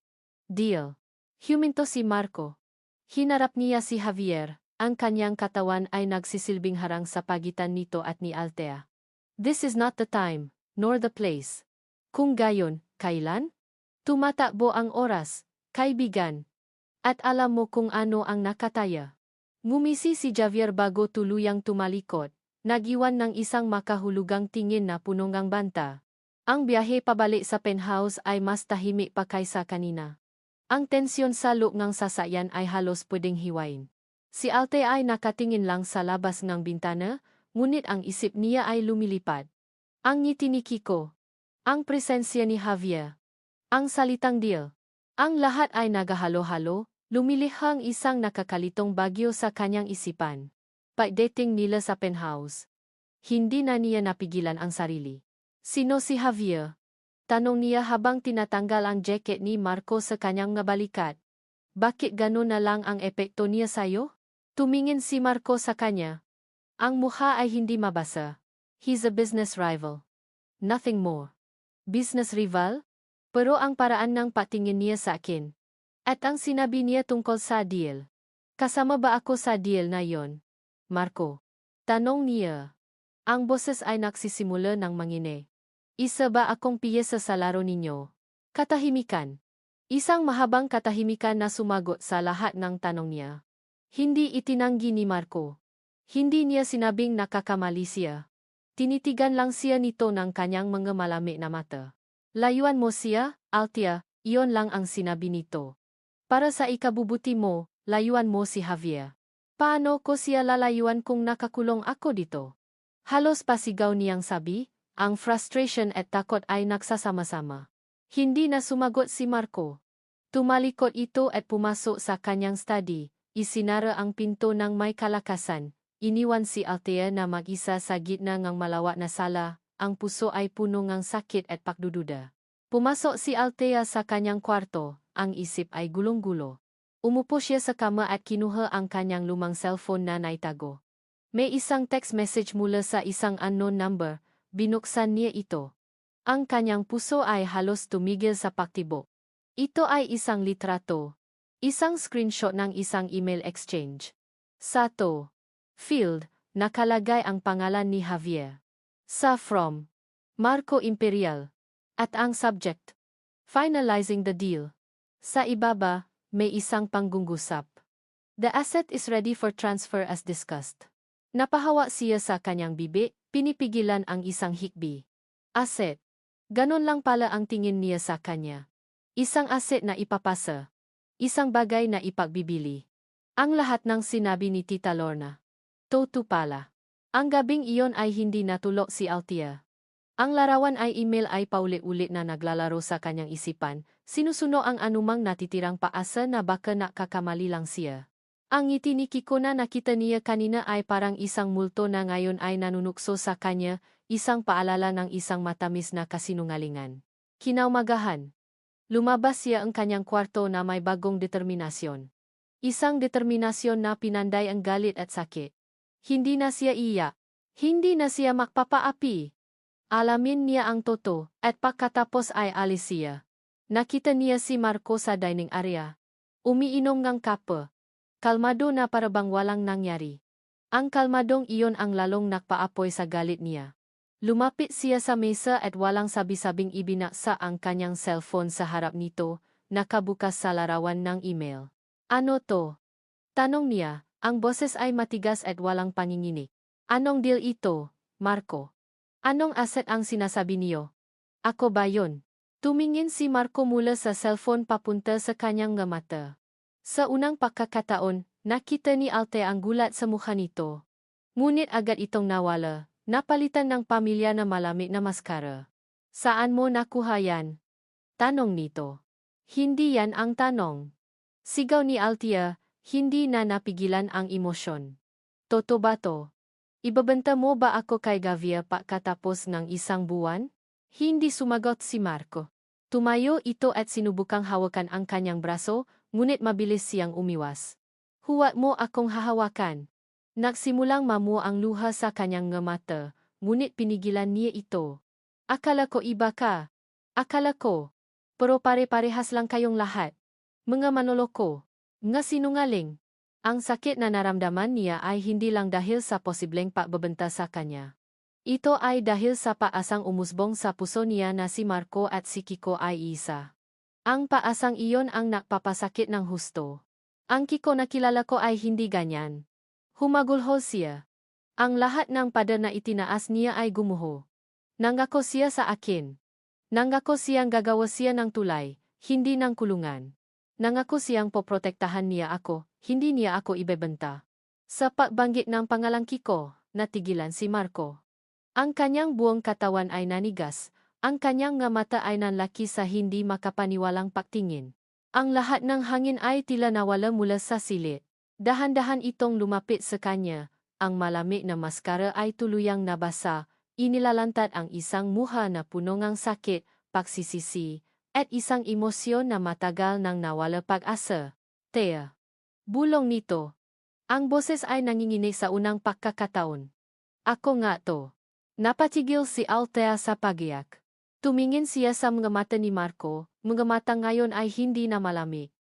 deal. Huminto si Marco. Hinarap niya si Javier, ang kanyang katawan ay nagsisilbing harang sa pagitan nito at ni Althea. This is not the time, nor the place. Kung gayon, kailan? Tumatakbo ang oras, kaibigan. At alam mo kung ano ang nakataya. Ngumisi si Javier bago tuluyang tumalikod, nag-iwan ng isang makahulugang tingin na punong ang banta. Ang biyahe pabalik sa penthouse ay mas tahimik pa kaysa kanina. Ang tensyon sa loob ng sasakyan ay halos pwedeng hiwain. Si Althea ay nakatingin lang sa labas ng bintana, ngunit ang isip niya ay lumilipad. Ang ngiti ni Kiko. Ang presensya ni Javier. Ang salitang deal. Ang lahat ay nagahalo-halo, lumilihang isang nakakalitong bagyo sa kanyang isipan. Pagdating nila sa penthouse, hindi na niya napigilan ang sarili. Sino si Javier? Tanong niya habang tinatanggal ang jacket ni Marco sa kanyang balikat. Bakit gano'n na lang ang epekto niya sa'yo? Tumingin si Marco sa kanya. Ang mukha ay hindi mabasa. He's a business rival. Nothing more. Business rival? Pero ang paraan ng patingin niya sa akin. At ang sinabi niya tungkol sa deal. Kasama ba ako sa deal na yon? Marco. Tanong niya. Ang boses ay nagsisimula ng mangine. Isa ba akong piyesa sa laro ninyo? Katahimikan. Isang mahabang katahimikan na sumagot sa lahat ng tanong niya. Hindi itinanggi ni Marco. Hindi niya sinabing nakakamali siya. Tinitigan lang siya nito ng kanyang mga malamig na mata. Layuan mo siya, Althea, iyon lang ang sinabi nito. Para sa ikabubuti mo, layuan mo si Javier. Paano ko siya lalayuan kung nakakulong ako dito? Halos pasigaw niyang sabi, ang frustration at takot ay nagsasama-sama. Hindi na sumagot si Marco. Tumalikod ito at pumasok sa kanyang study, isinara ang pinto ng may kalakasan, iniwan si Althea na mag-isa sa gitna ng malawak na sala, ang puso ay puno ng sakit at pagdududa. Pumasok si Althea sa kanyang kwarto, ang isip ay gulong-gulo. Umupo siya sa kama at kinuha ang kanyang lumang cellphone na naitago. May isang text message mula sa isang unknown number, binuksan niya ito. Ang kanyang puso ay halos tumigil sa pagtibok. Ito ay isang litrato. Isang screenshot ng isang email exchange. Sa to field, nakalagay ang pangalan ni Javier. Sa from Marco Imperial. At ang subject, finalizing the deal. Sa ibaba, may isang panggungusap. The asset is ready for transfer as discussed. Napahawa siya sa kanyang bibi, pinipigilan ang isang hikbi. Asset. Ganon lang pala ang tingin niya sa kanya. Isang asset na ipapasa. Isang bagay na ipagbibili. Ang lahat ng sinabi ni Tita Lorna. Toto pala. Ang gabing iyon ay hindi natulog si Althea. Ang larawan ay email ay paulit-ulit na naglalaro sa kanyang isipan, sinusuno ang anumang natitirang paasa na baka nakakamali lang siya. Ang ngiti ni Kiko na nakita niya kanina ay parang isang multo na ngayon ay nanunukso sa kanya, isang paalala ng isang matamis na kasinungalingan. Kinaumagahan. Lumabas siya ang kanyang kwarto na may bagong determinasyon. Isang determinasyon na pinanday ang galit at sakit. Hindi na siya iyak. Hindi na siya magpapaapi. Alamin niya ang totoo, at pagkatapos ay alis siya. Nakita niya si Marco sa dining area. Umiinom ng kape. Kalmado na parabang walang nangyari. Ang kalmadong iyon ang lalong nakpaapoy sa galit niya. Lumapit siya sa mesa at walang sabi-sabing ibinaksa ang kanyang cellphone sa harap nito, nakabukas sa larawan ng email. Ano to? Tanong niya, ang boses ay matigas at walang panginginig. Anong deal ito, Marco? Anong asset ang sinasabi niyo? Ako ba yun? Tumingin si Marco mula sa cellphone papunta sa kanyang mata. Sa unang pagkakataon, nakita ni Althea ang gulat sa mukha nito. Ngunit agad itong nawala, napalitan ng pamilya na malamig na maskara. Saan mo nakuha yan? Tanong nito. Hindi yan ang tanong. Sigaw ni Althea, hindi na napigilan ang emosyon. Toto ba to? Ibabenta mo ba ako kay Javier pagkatapos ng isang buwan? Hindi sumagot si Marco. Tumayo ito at sinubukang hawakan ang kanyang braso, ngunit mabilis siyang umiwas. Huwag mo akong hahawakan. Nagsimulang mamuo ang luha sa kanyang mata, ngunit pinigilan niya ito. Akala ko iba ka. Akala ko. Pero pare-parehas lang kayong lahat. Mga manoloko. Nga sinungaling. Ang sakit na naramdaman niya ay hindi lang dahil sa posibleng pagbebenta sa kanya. Ito ay dahil sa paasang umusbong sa puso niya na si Marco at si Kiko ay isa. Ang paasang iyon ang nagpapasakit ng husto. Ang Kiko na kilala ko ay hindi ganyan. Humagulhol siya. Ang lahat ng pader na itinaas niya ay gumuho. Nangako siya sa akin. Nangako siyang gagawa siya ng tulay, hindi ng kulungan. Nangako siyang poprotektahan niya ako, hindi niya ako ibebenta. Sa pagbanggit ng pangalang Kiko, natigilan si Marco. Ang kanyang buong katawan ay nanigas, ang kanyang mata ay nanlaki sa hindi makapaniwalang pagtingin. Ang lahat ng hangin ay tila nawala mula sa silit. Dahan-dahan itong lumapit sa kanya, ang malamig na maskara ay tuluyang nabasa, inilalantad ang isang muha na puno ng sakit, pagsisisi, at isang emosyon na matagal nang nawala pag-asa. Thea. Bulong nito. Ang boses ay nanginginig sa unang pagkakataon. Ako nga to. Napatigil si Althea sa pagiyak. Tumingin siya sa mga mata ni Marco, mga mata ngayon ay hindi na malamig.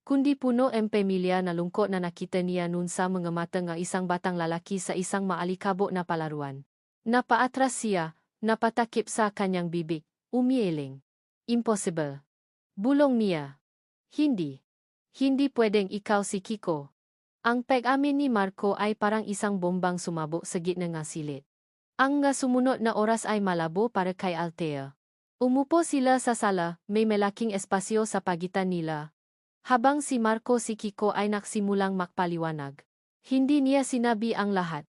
Kundi puno ng pamilya na lungkot na nakita niya nun sa mga mata ng isang batang lalaki sa isang maalikabok na palaruan. Napaatras siya, napatakip sa kanyang bibig, umiiling. Impossible. Bulong niya. Hindi. Hindi pwedeng ikaw si Kiko. Ang pag-amin ni Marco ay parang isang bombang sumabog sa gitna ng silit. Ang sumunod na oras ay malabo para kay Althea. Umupo sila sa sala, may malaking espasyo sa pagitan nila. Habang si Marco si Kiko ay nagsimulang makpaliwanag. Hindi niya sinabi ang lahat.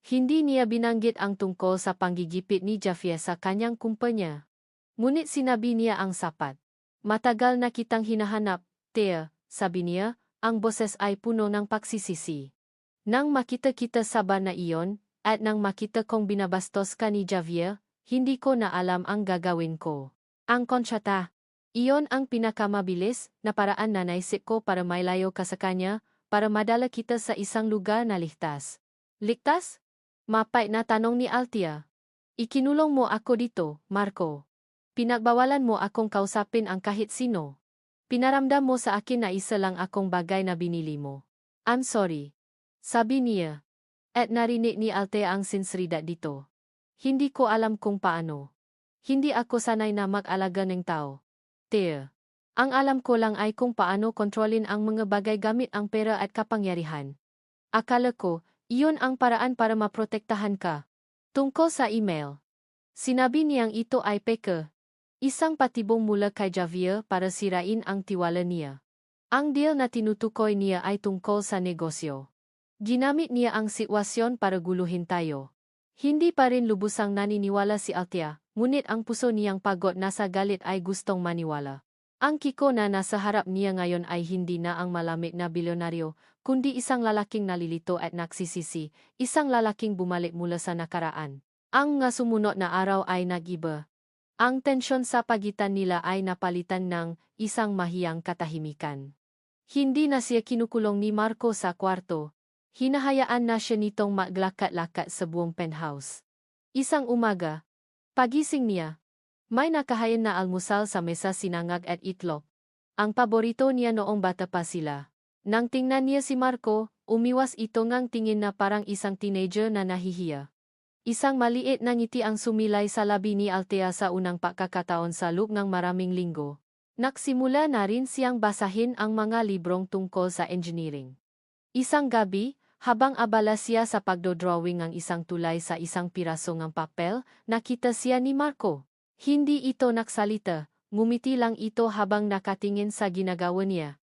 Hindi niya binanggit ang tungkol sa panggigipit ni Javier sa kanyang kumpanya. Ngunit sinabi niya ang sapat. Matagal na kitang hinahanap, Thea, sabi niya, ang boses ay puno ng pagsisisi. Nang makita kita sa bar na iyon, at nang makita kong binabastos ka ni Javier, hindi ko na alam ang gagawin ko. Ang kontrata. Iyon ang pinakamabilis na paraan na naisip ko para mailayo ka sa kanya, para madala kita sa isang lugar na ligtas. Ligtas? Mapait na tanong ni Althea. Ikinulong mo ako dito, Marco. Pinagbawalan mo akong kausapin ang kahit sino. Pinaramdam mo sa akin na isa lang akong bagay na binili mo. I'm sorry. Sabi niya. At narinig ni Althea ang sinseridad dito. Hindi ko alam kung paano. Hindi ako sanay na mag-alaga ng tao. Thea. Ang alam ko lang ay kung paano kontrolin ang mga bagay gamit ang pera at kapangyarihan. Akala ko, iyon ang paraan para maprotektahan ka. Tungkol sa email. Sinabi niyang ito ay peke. Isang patibong mula kay Javier para sirain ang tiwala niya. Ang deal na tinutukoy niya ay tungkol sa negosyo. Ginamit niya ang sitwasyon para guluhin tayo. Hindi pa rin lubusang naniniwala si Althea, ngunit ang puso niyang pagod na sa galit ay gustong maniwala. Ang Kiko na nasa harap niya ngayon ay hindi na ang malamig na bilyonaryo, kundi isang lalaking nalilito at nagsisisi, isang lalaking bumalik mula sa nakaraan. Ang sumunod na araw ay nag-iba. Ang tensyon sa pagitan nila ay napalitan ng isang mahiyang katahimikan. Hindi na siya kinukulong ni Marco sa kwarto. Hinahayaan na siya nitong maglakat-lakat sa buong penthouse. Isang umaga, pagising niya, may nakahain na almusal sa mesa sinangag at itlog. Ang paborito niya noong bata pa sila. Nang tingnan niya si Marco, umiwas ito ngang tingin na parang isang teenager na nahihiya. Isang maliit na ngiti ang sumilay sa labi ni Althea sa unang pagkakataon sa loob ng maraming linggo. Nagsimula na rin siyang basahin ang mga librong tungkol sa engineering. Isang gabi, habang abala siya sa pagdodrawing ng isang tulay sa isang piraso ng papel, nakita siya ni Marco. Hindi ito nagsalita, ngumiti lang ito habang nakatingin sa ginagawa niya.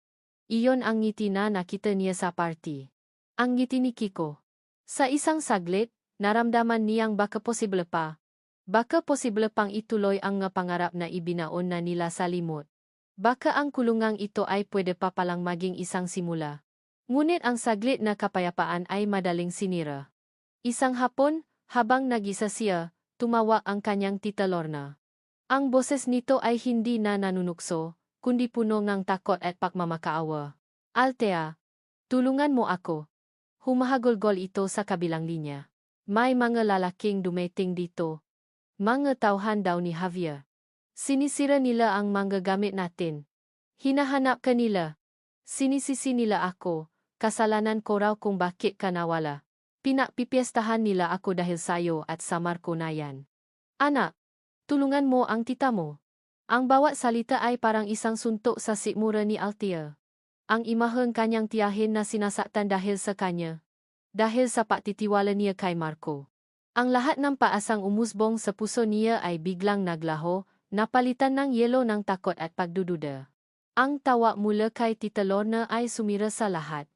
Iyon ang ngiti na nakita niya sa party. Ang ngiti ni Kiko. Sa isang saglit, naramdaman niyang baka posible pa. Baka posible pang ituloy ang nga pangarap na ibinaon na nila sa limot. Baka ang kulungang ito ay pwede pa palang maging isang simula. Ngunit ang saglit na kapayapaan ay madaling sinira. Isang hapon, habang nag-isa siya, tumawa ang kanyang tita Lorna. Ang boses nito ay hindi na nanunukso, kundi puno ng takot at pagmamakaawa. Althea, tulungan mo ako. Humahagulgol ito sa kabilang linya. May mga lalaking dumating dito. Mga tauhan daw ni Javier. Sinisira nila ang mga gamit natin. Hinahanap ka nila. Sinisisi nila ako. Kasalanan ko raw kung bakit ka nawala. Pinakpipiestahan nila ako dahil sayo at sa Marco na yan. Anak, tulungan mo ang tita mo. Ang bawat salita ay parang isang suntok sa sikmura ni Althea. Ang imahang kanyang tiyahin na sinasaktan dahil sa kanya. Dahil sa pagtitiwala niya kay Marco. Ang lahat ng paasang umusbong sa puso niya ay biglang naglaho, napalitan ng yelo ng takot at pagdududa. Ang tawa mula kay Tita Lorna ay sumira sa lahat.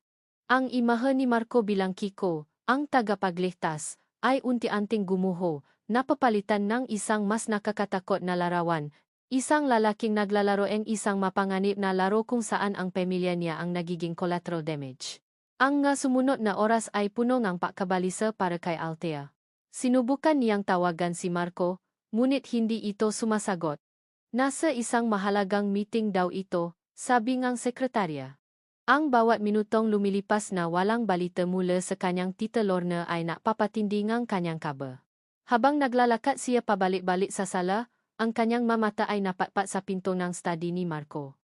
Ang imahe ni Marco bilang Kiko, ang tagapagligtas, ay unti-unting gumuho, napapalitan ng isang mas nakakatakot na larawan, isang lalaking naglalaro ng isang mapanganib na laro kung saan ang pamilya niya ang nagiging collateral damage. Ang nga sumunod na oras ay puno ng pagkabalisa para kay Althea. Sinubukan niyang tawagan si Marco, ngunit hindi ito sumasagot. Nasa isang mahalagang meeting daw ito, sabi ngang sekretarya. Ang bawat minutong lumilipas na walang balita mula sa kanyang tita Lorna ay napapatindi ngang kanyang kaba. Habang naglalakad siya pabalik-balik sa sala, ang kanyang mamata ay napatpat sa pinto ng study ni Marco.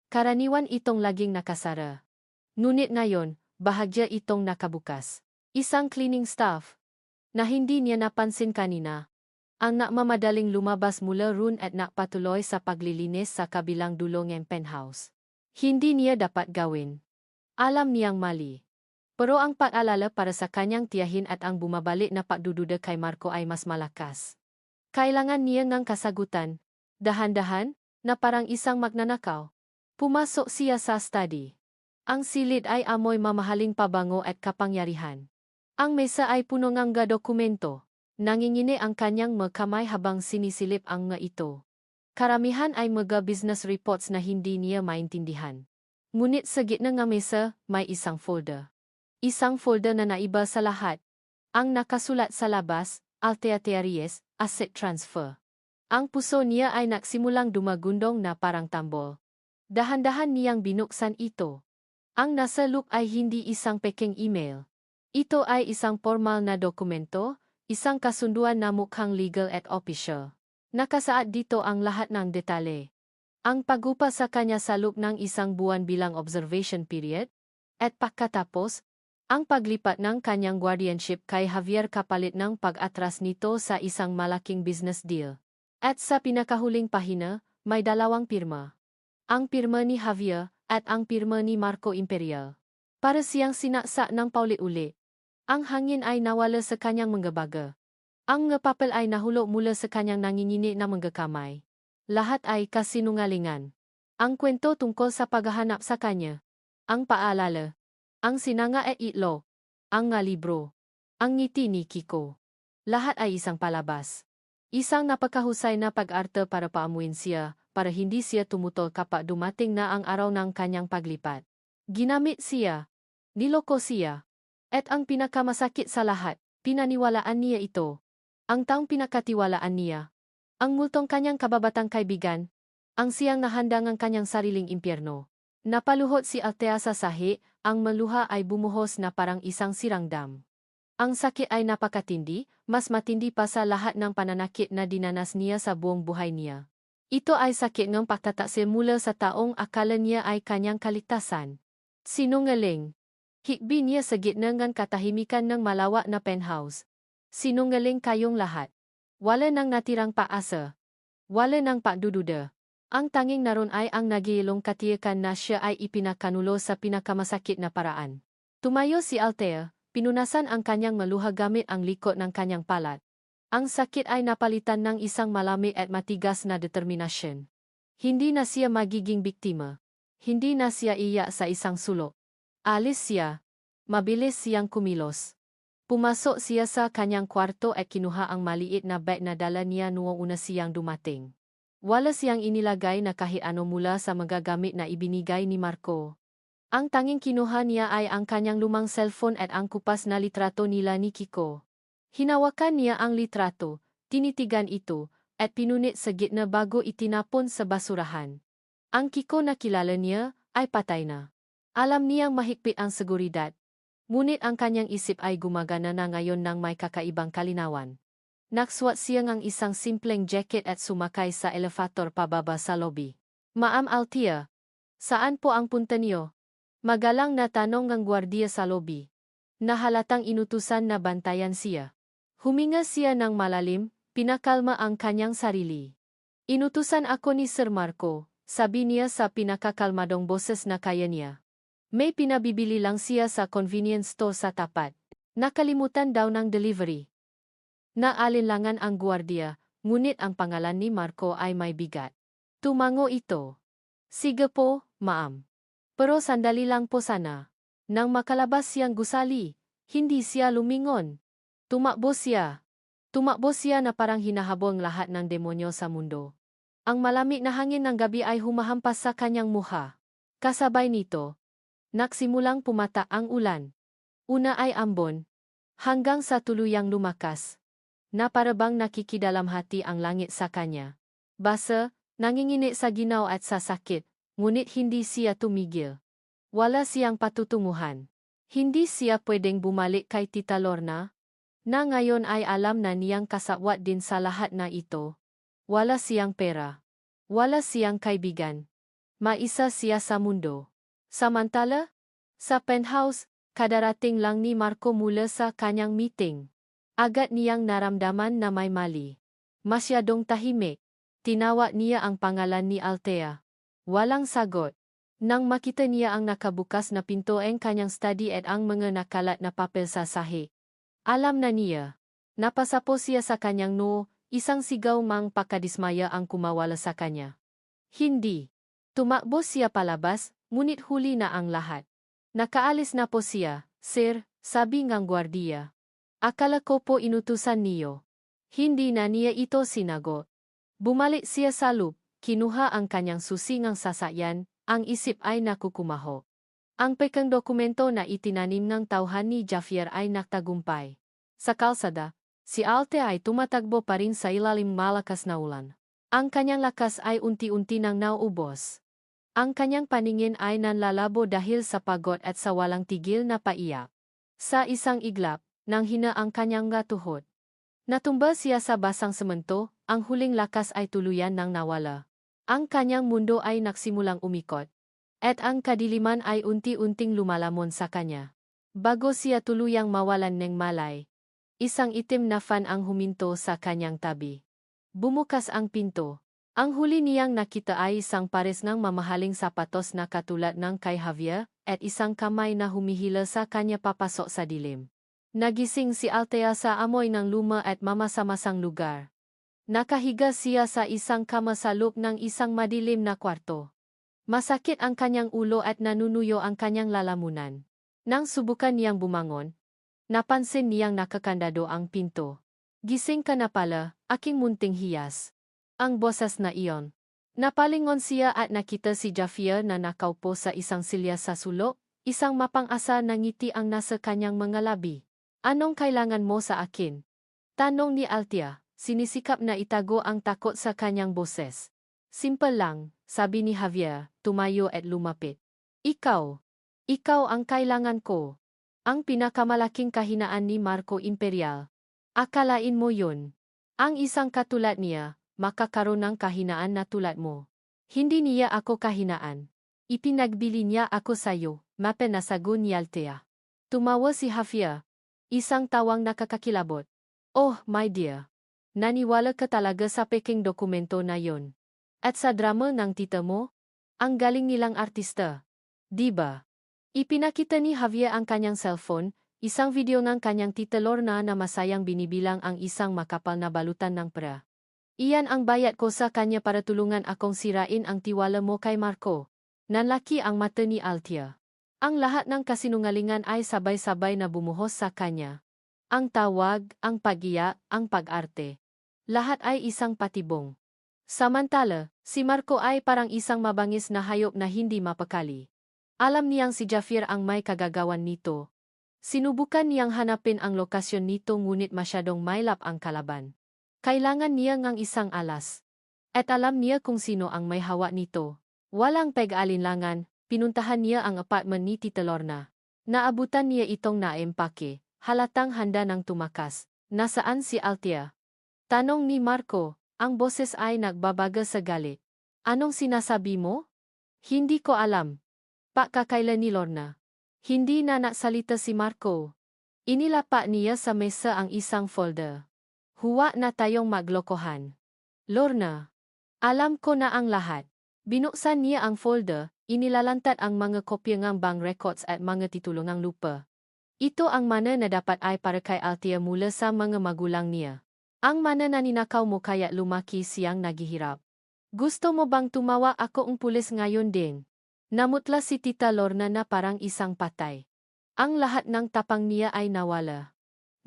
Karaniwan itong laging nakasara. Ngunit ngayon, bahagya itong nakabukas. Isang cleaning staff na hindi niya napansin kanina. Ang nakmamadaling lumabas mula roon at nakpatuloy sa paglilinis sa kabilang dulo ng penthouse. Hindi niya dapat gawin. Alam niyang mali. Pero ang pag-alala para sa kanyang tiyahin at ang bumabalik na pagdududa kay Marco ay mas malakas. Kailangan niya ng kasagutan. Dahan-dahan, na parang isang magnanakaw. Pumasok siya sa study. Ang silid ay amoy mamahaling pabango at kapangyarihan. Ang mesa ay puno ng dokumento. Nangingini ang kanyang magkamay habang sinisilip ang nga ito. Karamihan ay mga business reports na hindi niya maintindihan. Ngunit sa gitna ng mesa, may isang folder. Isang folder na naiba sa lahat. Ang nakasulat sa labas, Althea Reyes, Asset Transfer. Ang puso niya ay nagsimulang dumagundong na parang tambol. Dahan-dahan niyang binuksan ito. Ang nasa loob ay hindi isang peking email. Ito ay isang formal na dokumento, isang kasunduan na mukhang legal at official. Nakasaad dito ang lahat ng detalye. Ang pagupa sa kanya sa loob ng isang buwan bilang observation period, at pagkatapos, ang paglipat ng kanyang guardianship kay Javier kapalit ng pag-atras nito sa isang malaking business deal. At sa pinakahuling pahina, may dalawang pirma. Ang pirma ni Javier at ang pirma ni Marco Imperial. Para siyang sinaksa ng paulit-uli. Ang hangin ay nawala sa kanyang mga baga. Ang nga papel ay nahulog mula sa kanyang nangingini na mga kamay. Lahat ay kasinungalingan. Ang kwento tungkol sa paghahanap sa kanya. Ang paalala. Ang sinanga at itlo. Ang nga libro. Ang ngiti ni Kiko. Lahat ay isang palabas. Isang napakahusay na pag-arte para paamuin siya, para hindi siya tumutol kapag dumating na ang araw ng kanyang paglipat. Ginamit siya. Niloko siya. At ang pinakamasakit sa lahat, pinaniwalaan niya ito. Ang taong pinakatiwalaan niya. Ang multong kanyang kababatang kaibigan. Ang siyang nahanda ng kanyang sariling impyerno. Napaluhod si Althea sa sahi, ang maluha ay bumuhos na parang isang sirang dam. Ang sakit ay napakatindi, mas matindi pa sa lahat ng pananakit na dinanas niya sa buong buhay niya. Ito ay sakit ng pagtataksil mula sa taong akala niya ay kanyang kaligtasan. Sinungaling. Hikbi niya sa gitna ng katahimikan ng malawak na penthouse. Sinungaling kayong lahat. Wala nang natirang paasa. Wala nang pagdududa. Ang tanging naroon ay ang nagiyelong katiyakan na siya ay ipinakanulo sa pinakamasakit na paraan. Tumayo si Althea, pinunasan ang kanyang maluha gamit ang liko ng kanyang palat. Ang sakit ay napalitan ng isang malamig at matigas na determinasyon. Hindi na siya magiging biktima. Hindi na siya iya sa isang sulok. Alis siya. Mabilis siyang kumilos. Pumasok siya sa kanyang kwarto at kinuha ang maliit na bag na dala niya noong una siyang dumating. Wala siyang inilagay na kahit ano mula sa magagamit na ibinigay ni Marco. Ang tanging kinuha niya ay ang kanyang lumang cellphone at ang kupas na litrato nila ni Kiko. Hinawakan niya ang litrato, tinitigan ito, at pinunit sa gitna bago itinapon sa basurahan. Ang Kiko na kilala niya ay patay na. Alam niyang mahigpit ang seguridad. Ngunit ang kanyang isip ay gumagana na ngayon ng may kakaibang kalinawan. Naksuot siya ng isang simpleng jacket at sumakay sa elevator pababa sa lobby. Ma'am Althea, saan po ang punta niyo? Magalang na tanong ng gwardiya sa lobby. Nahalatang inutusan na bantayan siya. Huminga siya ng malalim, pinakalma ang kanyang sarili. Inutusan ako ni Sir Marco, sabi niya sa pinakakalmadong boses na kaya niya. May pinabibili lang siya sa convenience store sa tapat. Nakalimutan daw ng delivery. Naalinlangan ang gwardiya, ngunit ang pangalan ni Marco ay may bigat. Tumango ito. Sige po, ma'am. Pero sandali lang po sana. Nang makalabas siyang gusali, hindi siya lumingon. Tumakbo siya. Tumakbo siya na parang hinahabol lahat ng demonyo sa mundo. Ang malamig na hangin ng gabi ay humahampas sa kanyang muha. Kasabay nito, nagsimulang pumata ang ulan. Una ay ambon, hanggang sa tuluyang lumakas. Na parabang nakikidalamhati ang langit sa kanya. Basa, nanginginig sa ginaw at sa sakit, ngunit hindi siya tumigil. Wala siyang patutunguhan. Hindi siya pwedeng bumalik kay Tita Lorna, na ngayon ay alam na niyang kasawat din sa lahat na ito. Wala siyang pera. Wala siyang kaibigan. Maisa siya sa mundo. Samantala, sa penthouse, kadarating lang ni Marco mula sa kanyang meeting. Agad niyang naramdaman na may mali. Masyadong tahimik. Tinawag niya ang pangalan ni Althea. Walang sagot. Nang makita niya ang nakabukas na pinto ang kanyang study at ang mga nakalat na papel sa sahig. Alam na niya. Napasapo siya sa kanyang noo, isang sigaw mang pakadismaya ang kumawala sa kanya. Hindi. Tumakbo siya palabas, ngunit huli na ang lahat. Nakaalis na po siya, sir, sabi ng gwardiya. Akala ko po inutusan niyo. Hindi na niya ito sinagot. Bumalik siya sa loop, kinuha ang kanyang susingang sasakyan, ang isip ay nakukumaho. Ang pekang dokumento na itinanim ng tauhan ni Javier ay nagtagumpay. Sa kalsada, si Althea ay tumatagbo pa rin sa ilalim malakas na ulan. Ang kanyang lakas ay unti-unti nang nauubos. Ang kanyang paningin ay nanlalabo dahil sa pagod at sa walang tigil na paiyak. Sa isang iglap, nang hina ang kanyang tuhod. Natumba siya sa basang semento, ang huling lakas ay tuluyan nang nawala. Ang kanyang mundo ay nagsimulang umikot. At ang kadiliman ay unti-unting lumalamon sa kanya. Bago siya tuluyang mawalan ng malay, isang itim na fan ang huminto sa kanyang tabi. Bumukas ang pinto. Ang huli niyang nakita ay isang pares ng mamahaling sapatos na katulad ng kay Javier, at isang kamay na humihila sa kanya papasok sa dilim. Nagising si Althea sa amoy ng luma at mamasa-masang lugar. Nakahiga siya sa isang kama sa loob ng isang madilim na kwarto. Masakit ang kanyang ulo at nanunuyo ang kanyang lalamunan. Nang subukan niyang bumangon, napansin niyang nakakandado ang pinto. Gising ka na pala, aking munting hiyas. Ang boses na iyon. Napalingon siya at nakita si Javier na nakaupo sa isang silya sa sulok, isang mapang-asa na ngiti ang nasa kanyang mga labi. Anong kailangan mo sa akin? Tanong ni Althea, sinisikap na itago ang takot sa kanyang boses. Simple lang, sabi ni Javier, tumayo at lumapit. Ikaw. Ikaw ang kailangan ko. Ang pinakamalaking kahinaan ni Marco Imperial. Akalain mo yun. Ang isang katulad niya, makakaroon ng kahinaan na tulad mo. Hindi niya ako kahinaan. Ipinagbili niya ako sayo, mapenasagon ni Althea. Tumawa si Javier. Isang tawang nakakakilabot. Oh, my dear. Naniwala ka talaga sa peking dokumento na yon. At sa drama ng tita mo, ang galing nilang artista. Diba? Ipinakita ni Javier ang kanyang cellphone, isang video ng kanyang tita Lorna na masayang binibilang ang isang makapal na balutan ng pera. Iyan ang bayad ko sa kanya para tulungan akong sirain ang tiwala mo kay Marco. Nanlaki ang mata ni Althea. Ang lahat ng kasinungalingan ay sabay-sabay na bumuhos sa kanya. Ang tawag, ang pag-iyak, ang pag-arte. Lahat ay isang patibong. Samantala, si Marco ay parang isang mabangis na hayop na hindi mapakali. Alam niyang si Javier ang may kagagawan nito. Sinubukan niyang hanapin ang lokasyon nito ngunit masyadong mailap ang kalaban. Kailangan niya ng isang alas. At alam niya kung sino ang may hawak nito. Walang pag-alinlangan, pinuntahan niya ang apartment ni Tita Lorna. Naabutan niya itong naempake, halatang handa ng tumakas. Nasaan si Althea? Tanong ni Marco, ang boses ay nagbabaga sa galit. Anong sinasabi mo? Hindi ko alam. Pakakailan ni Lorna. Hindi na nagsalita si Marco. Inilapa niya sa mesa ang isang folder. Huwag na tayong maglokohan. Lorna. Alam ko na ang lahat. Binuksan niya ang folder, inilalantad ang mga kopya ng bank records at mga titulo ng lupa. Ito ang mana na dapat ay para kay Althea mula sa mga magulang niya. Ang mana na ninakaw mo kaya lumaki siyang naghihirap. Gusto mo bang tumawa ako ang pulis ngayon din? Namutla si Tita Lorna na parang isang patay. Ang lahat ng tapang niya ay nawala.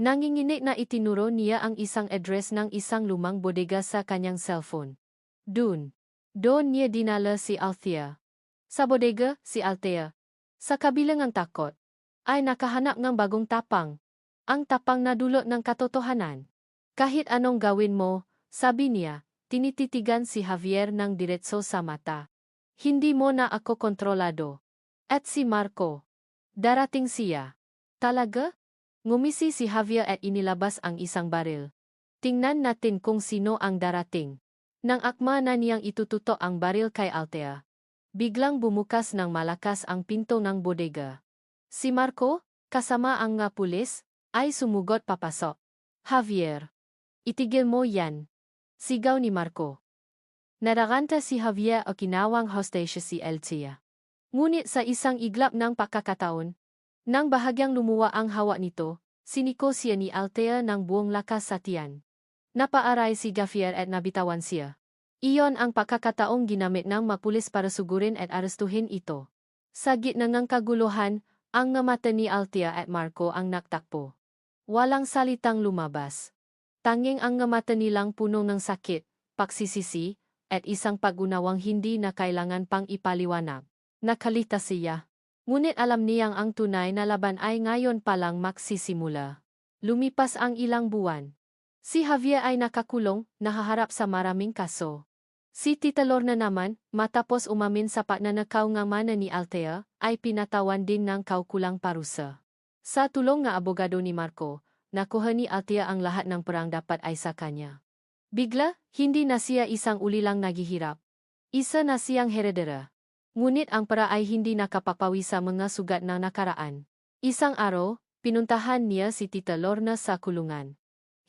Nanginginig na itinuro niya ang isang address ng isang lumang bodega sa kanyang cellphone. Doon niya dinala si Althea. Sa bodega, si Althea. Sa kabilang ng takot, ay nakahanap ng bagong tapang. Ang tapang na dulot ng katotohanan. Kahit anong gawin mo, sabi niya, tinititigan si Javier ng diretso sa mata. Hindi mo na ako kontrolado. At si Marco. Darating siya. Talaga? Ngumisi si Javier at inilabas ang isang baril. Tingnan natin kung sino ang darating. Nang akma na niyang itututok ang baril kay Althea. Biglang bumukas ng malakas ang pinto ng bodega. Si Marco, kasama ang nga pulis, ay sumugot papasok. Javier. Itigil mo yan. Sigaw ni Marco. Naraganta si Javier o kinawang hostage si Althea. Ngunit sa isang iglap ng pagkakataon, nang bahagyang lumuwa ang hawak nito, siniko siya ni Althea ng buong lakas sa tiyan. Napaaray si Javier at nabitawan siya. Iyon ang pagkakataong ginamit ng mapulis para sugurin at arestuhin ito. Sa gitna ng kaguluhan, ang nga mata ni Althea at Marco ang naktakpo. Walang salitang lumabas. Tanging ang nga mata nilang puno ng sakit, pagsisisi, at isang pag-unawang hindi na kailangan pang ipaliwanag. Nakalita siya. Ngunit alam niyang ang tunay na laban ay ngayon palang magsisimula. Lumipas ang ilang buwan. Si Javier ay nakakulong, nahaharap sa maraming kaso. Si Tita Lorna naman, matapos umamin sa pagnanakaw ng mana ni Althea, ay pinatawan din ng kaukulang parusa. Sa tulong ng abogado ni Marco, nakuha ni Althea ang lahat ng perang dapat ay sa kanya. Bigla, hindi na siya isang ulilang naghihirap. Isa na siyang heredera. Ngunit ang pera ay hindi nakapapawi sa mga sugat na nakaraan. Isang araw, pinuntahan niya si Tita Lorna sa kulungan.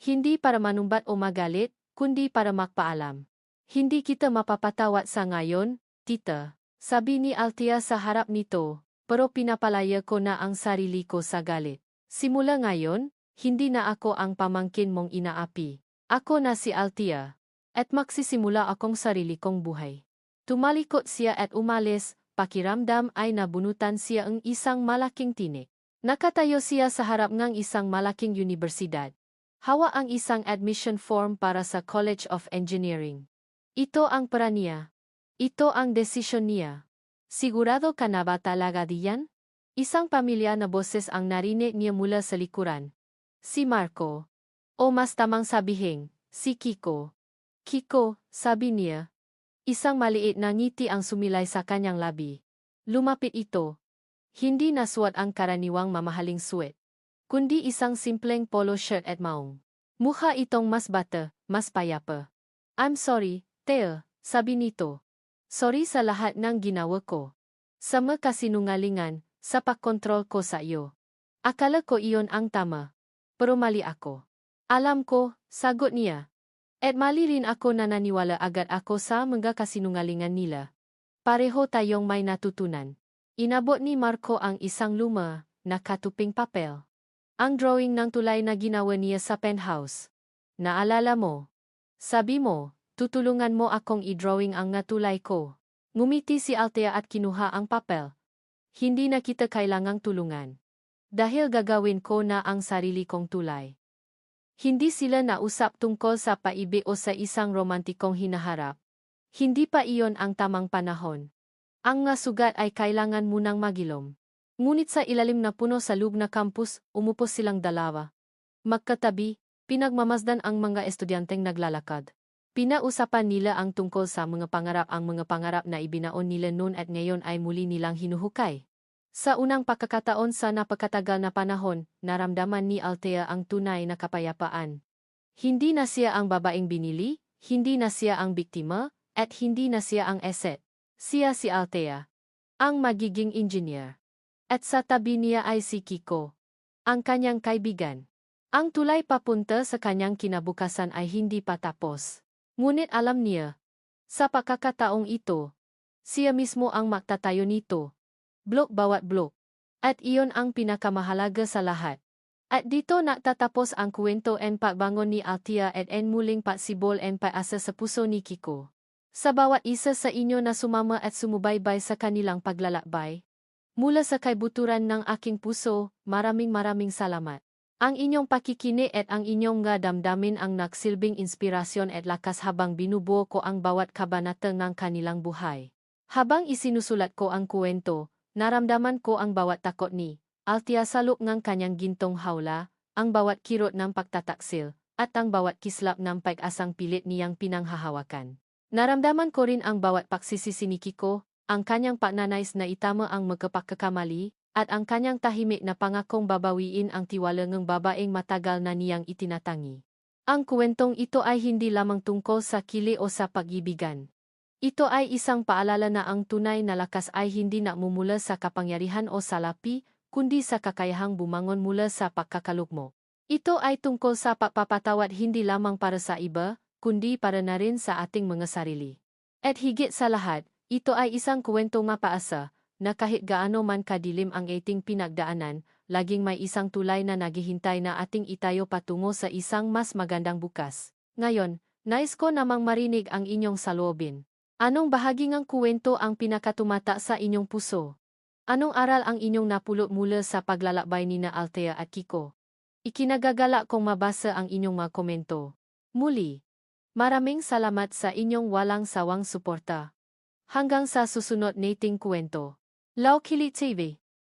Hindi para manumbat o magalit, kundi para magpaalam. Hindi kita mapapatawad sa ngayon, Tita, sabi ni Althea sa harap nito, pero pinapalaya ko na ang sarili ko sa galit. Simula ngayon, hindi na ako ang pamangkin mong inaapi. Ako na si Althea, at magsisimula akong sarili kong buhay. Tumalikot siya at umalis, pakiramdam ay nabunutan siya ng isang malaking tinik. Nakatayo siya sa harap ng isang malaking universidad. Hawa ang isang admission form para sa College of Engineering. Ito ang pera niya. Ito ang desisyon niya. Sigurado ka na ba talaga diyan? Isang pamilya na boses ang narinig niya mula sa likuran. Si Marco. O mas tamang sabihin, si Kiko. Kiko, sabi niya. Isang maliit na ngiti ang sumilay sa kanyang labi. Lumapit ito. Hindi na suot ang karaniwang mamahaling suwet, kundi isang simpleng polo shirt at maong. Mukha itong mas bata, mas payapa. I'm sorry, Theo, sabi nito. Sorry sa lahat ng ginawa ko. Sa mga kasinungalingan, sa pagkontrol ko sa iyo. Akala ko iyon ang tama. Pero mali ako. Alam ko, sagot niya. At mali rin ako na naniwala agad ako sa mga kasinungalingan nila. Pareho tayong may natutunan. Inabot ni Marco ang isang luma na katuping papel. Ang drawing ng tulay na ginawa niya sa penthouse. Naalala mo? Sabi mo, tutulungan mo akong i-drawing ang natulay ko. Ngumiti si Althea at kinuha ang papel. Hindi na kita kailangang tulungan. Dahil gagawin ko na ang sarili kong tulay. Hindi sila nausap tungkol sa paibig o sa isang romantikong hinaharap. Hindi pa iyon ang tamang panahon. Ang nga sugat ay kailangan munang magilom. Ngunit sa ilalim na puno sa loob na campus, umupo silang dalawa. Magkatabi, pinagmamasdan ang mga estudyanteng naglalakad. Pinausapan nila ang tungkol sa mga pangarap na ibinaon nila noon at ngayon ay muli nilang hinuhukay. Sa unang pagkakataon sa napakatagal na panahon, naramdaman ni Althea ang tunay na kapayapaan. Hindi na siya ang babaeng binili, hindi na siya ang biktima, at hindi na siya ang asset. Siya si Althea, ang magiging engineer. At sa tabi niya ay si Kiko, ang kanyang kaibigan. Ang tulay papunta sa kanyang kinabukasan ay hindi pa tapos. Ngunit alam niya, sa pagkakataong ito, siya mismo ang magtatayo nito. Blok bawat blok. At iyon ang pinakamahalaga sa lahat. At dito natatapos ang kwento and pagbangon ni Althea at muling pagsibol and paasa sa puso ni Kiko. Sa bawat isa sa inyo na sumama at sumubaybay sa kanilang paglalakbay. Mula sa kaibuturan ng aking puso, maraming salamat. Ang inyong pakikinig at ang inyong nga damdamin ang nagsilbing inspirasyon at lakas habang binubuo ko ang bawat kabanata ng kanilang buhay. Habang isinusulat ko ang kwento, naramdaman ko ang bawat takot ni Althea sa loob ng kanyang gintong hawla, ang bawat kirot ng pagtataksil, at ang bawat kislap ng pag-asang pilit niyang pinanghahawakan. Naramdaman ko rin ang bawat pagsisisi ni Kiko, ang kanyang pagnanais na itama ang magkapagkakamali, at ang kanyang tahimik na pangakong babawiin ang tiwala ng babaeng matagal na niyang itinatangi. Ang kwentong ito ay hindi lamang tungkol sa kili o sa pag-ibigan. Ito ay isang paalala na ang tunay na lakas ay hindi namumula sa kapangyarihan o salapi, kundi sa kakayahang bumangon mula sa pagkakalugmok. Ito ay tungkol sa pagpapatawad hindi lamang para sa iba, kundi para na rin sa ating mga sarili. At higit sa lahat, ito ay isang kwento mapaasa, na kahit gaano man kadilim ang ating pinagdaanan, laging may isang tulay na naghihintay na ating itayo patungo sa isang mas magandang bukas. Ngayon, nais ko namang marinig ang inyong saloobin. Anong bahagi ng kwento ang pinakatumata sa inyong puso? Anong aral ang inyong napulot mula sa paglalakbay ni na Althea at Kiko? Ikinagagala kong mabasa ang inyong mga komento. Muli, maraming salamat sa inyong walang sawang suporta. Hanggang sa susunod nating kwento. Laukili TV.